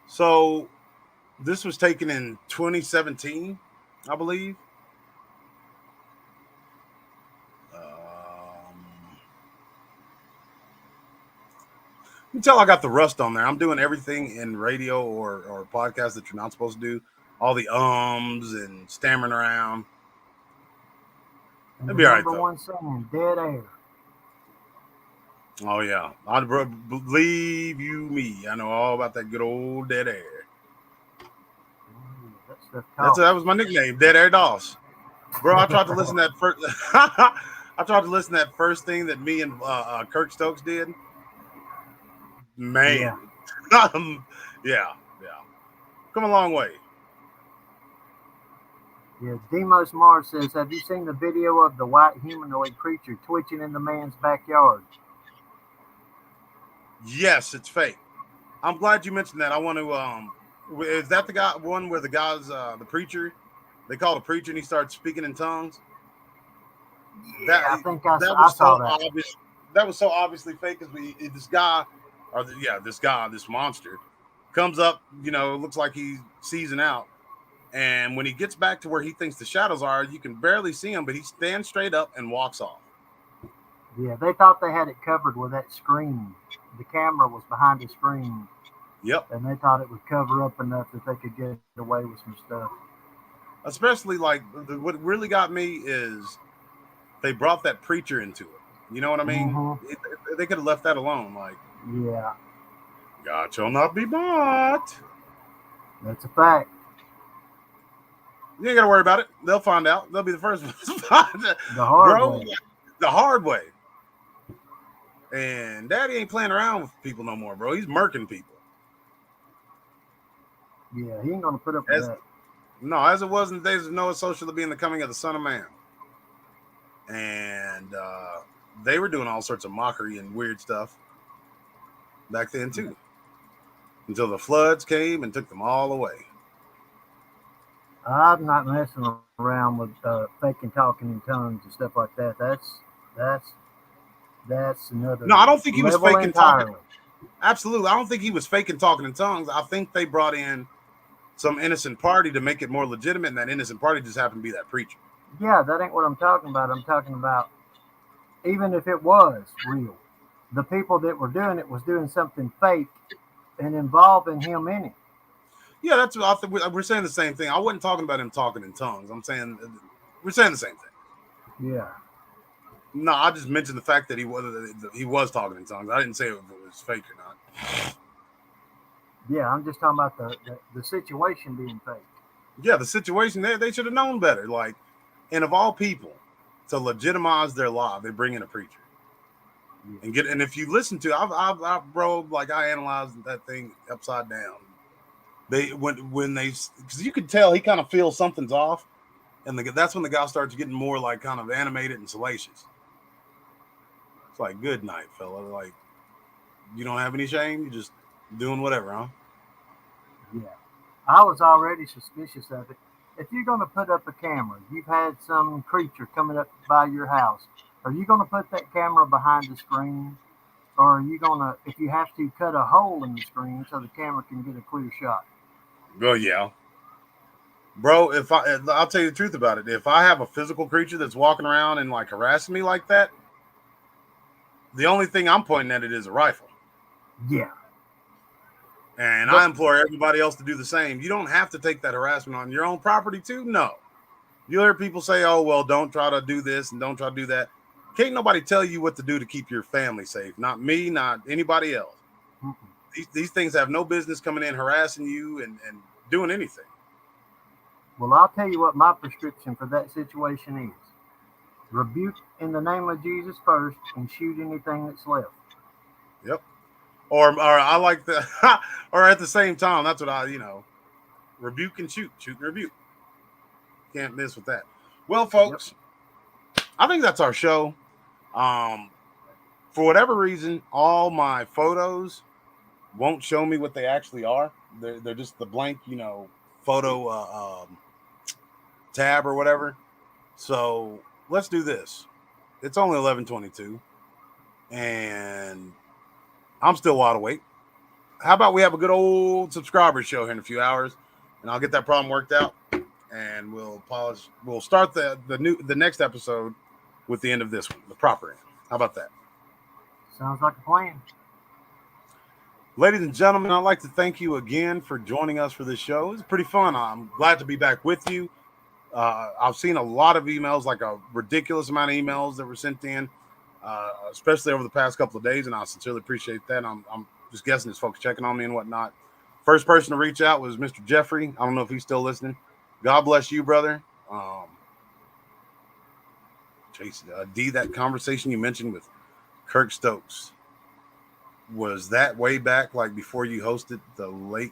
So this was taken in 2017, I believe. You can tell I got the rust on there. I'm doing everything in radio or podcast that you're not supposed to do. All the ums and stammering around. And It'll the be all right, number though. one saying, dead air. Oh, yeah. I believe you me. I know all about that good old dead air. That stuff That was my nickname, Dead Air Doss. Bro, I tried to listen to that first. I tried to listen to that first thing that me and Kirk Stokes did. Man, yeah. Come a long way. Yeah, Demos Mars says, have you seen the video of the white humanoid creature twitching in the man's backyard? Yes, it's fake. I'm glad you mentioned that. I want to. Is that the one where the guy's the preacher? They call the preacher and he starts speaking in tongues. Yeah, I think I saw that. Obvious. That was so obviously fake because this guy, this monster, comes up. You know, looks like he's seizing out, and when he gets back to where he thinks the shadows are, you can barely see him, but he stands straight up and walks off. Yeah, they thought they had it covered with that screen. The camera was behind the screen. Yep. And they thought it would cover up enough that they could get away with some stuff. Especially like what really got me is they brought that preacher into it. You know what I mean? Mm-hmm. They could have left that alone. Like, yeah, God shall not be bought. That's a fact. You ain't got to worry about it. They'll find out. They'll be the first ones to find it. The hard way. The hard way. And Daddy ain't playing around with people no more, bro. He's murking people. Yeah, he ain't gonna put up with that. No, as it was in the days of Noah, so shall it be in the coming of the Son of Man. And they were doing all sorts of mockery and weird stuff back then too, until the floods came and took them all away. I'm not messing around with faking talking in tongues and stuff like that. That's another. No, I don't think he was faking entirely. talking. Absolutely, I don't think he was faking talking in tongues. I think they brought in some innocent party to make it more legitimate, and that innocent party just happened to be that preacher. Yeah, that ain't what I'm talking about. I'm talking about even if it was real, the people that were doing it was doing something fake and involving him in it. Yeah, that's what I think. We're saying the same thing. I wasn't talking about him talking in tongues. I'm saying we're saying the same thing. Yeah. No, I just mentioned the fact that he was talking in tongues. I didn't say if it was fake or not. Yeah, I'm just talking about the situation being fake. Yeah, the situation they should have known better. Like, and of all people, to legitimize their lie, they bring in a preacher. Yeah. And if you listen to, I analyzed that thing upside down. Because you could tell he kind of feels something's off, and that's when the guy starts getting more like kind of animated and salacious. It's like, good night, fella. Like, you don't have any shame. You're just doing whatever, huh? Yeah, I was already suspicious of it. If you're going to put up a camera, you've had some creature coming up by your house. Are you going to put that camera behind the screen? Or are you going to, if you have to, cut a hole in the screen so the camera can get a clear shot? Well, yeah. Bro, I'll tell you the truth about it. If I have a physical creature that's walking around and like harassing me like that, the only thing I'm pointing at it is a rifle. Yeah. And I implore everybody else to do the same. You don't have to take that harassment on your own property too. No. You hear people say, oh, well, don't try to do this and don't try to do that. Can't nobody tell you what to do to keep your family safe. Not me, not anybody else. Mm-hmm. These things have no business coming in harassing you and doing anything. Well, I'll tell you what my prescription for that situation is. Rebuke in the name of Jesus first and shoot anything that's left. Yep. Or I like the, or at the same time, that's what rebuke and shoot and rebuke. Can't miss with that. Well, folks, I think that's our show. For whatever reason, all my photos won't show me what they actually are. They're just the blank, photo tab or whatever. So let's do this. It's only 11:22, and I'm still wide awake. How about we have a good old subscriber show here in a few hours, and I'll get that problem worked out, and we'll start the next episode with the end of this one, the proper end. How about that? Sounds like a plan. Ladies and gentlemen, I'd like to thank you again for joining us for this show. It was pretty fun. I'm glad to be back with you. I've seen a lot of emails, like a ridiculous amount of emails that were sent in, especially over the past couple of days, and I sincerely appreciate that. I'm just guessing it's folks checking on me and whatnot. First person to reach out was Mr. Jeffrey. I don't know if he's still listening. God bless you, brother. Jason, D, that conversation you mentioned with Kirk Stokes, was that way back, like before you hosted the late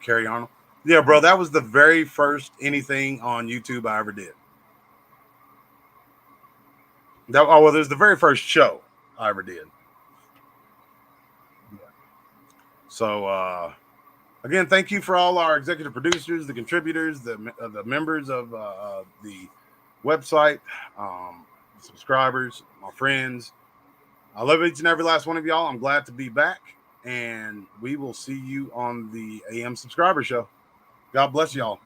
Carrie Arnold? Yeah, bro, that was the very first anything on YouTube I ever did. There's the very first show I ever did. Yeah. So, again, thank you for all our executive producers, the contributors, the members of the website, subscribers, my friends. I love each and every last one of y'all. I'm glad to be back, and we will see you on the AM Subscriber Show. God bless y'all.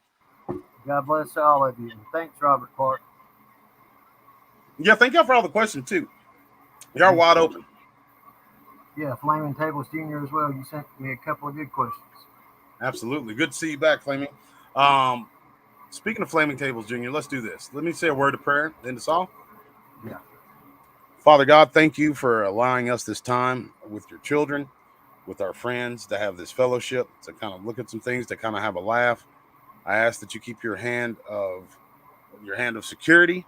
God bless all of you. And thanks, Robert Clark. Yeah, thank y'all for all the questions, too. Y'all wide open. Yeah, Flaming Tables Jr. as well. You sent me a couple of good questions. Absolutely. Good to see you back, Flaming. Speaking of Flaming Tables Jr., let's do this. Let me say a word of prayer, end us all. Yeah. Father God, thank you for allowing us this time with your children, with our friends, to have this fellowship, to kind of look at some things, to kind of have a laugh. I ask that you keep your hand of security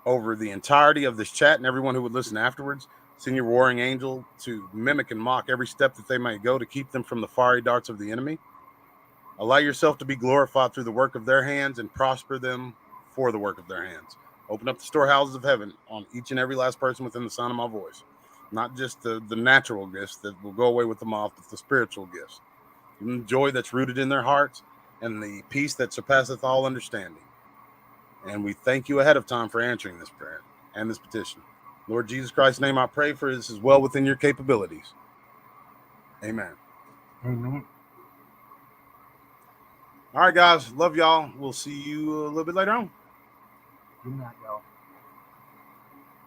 over the entirety of this chat and everyone who would listen afterwards. Send your warring angel to mimic and mock every step that they might go to keep them from the fiery darts of the enemy. Allow yourself to be glorified through the work of their hands and prosper them for the work of their hands. Open up the storehouses of heaven on each and every last person within the sound of my voice. Not just the natural gifts that will go away with the moth, but the spiritual gifts. And the joy that's rooted in their hearts and the peace that surpasseth all understanding. And we thank you ahead of time for answering this prayer and this petition. Lord Jesus Christ's name I pray, for this is well within your capabilities. Amen. Amen. All right, guys. Love y'all. We'll see you a little bit later on. Good night, y'all.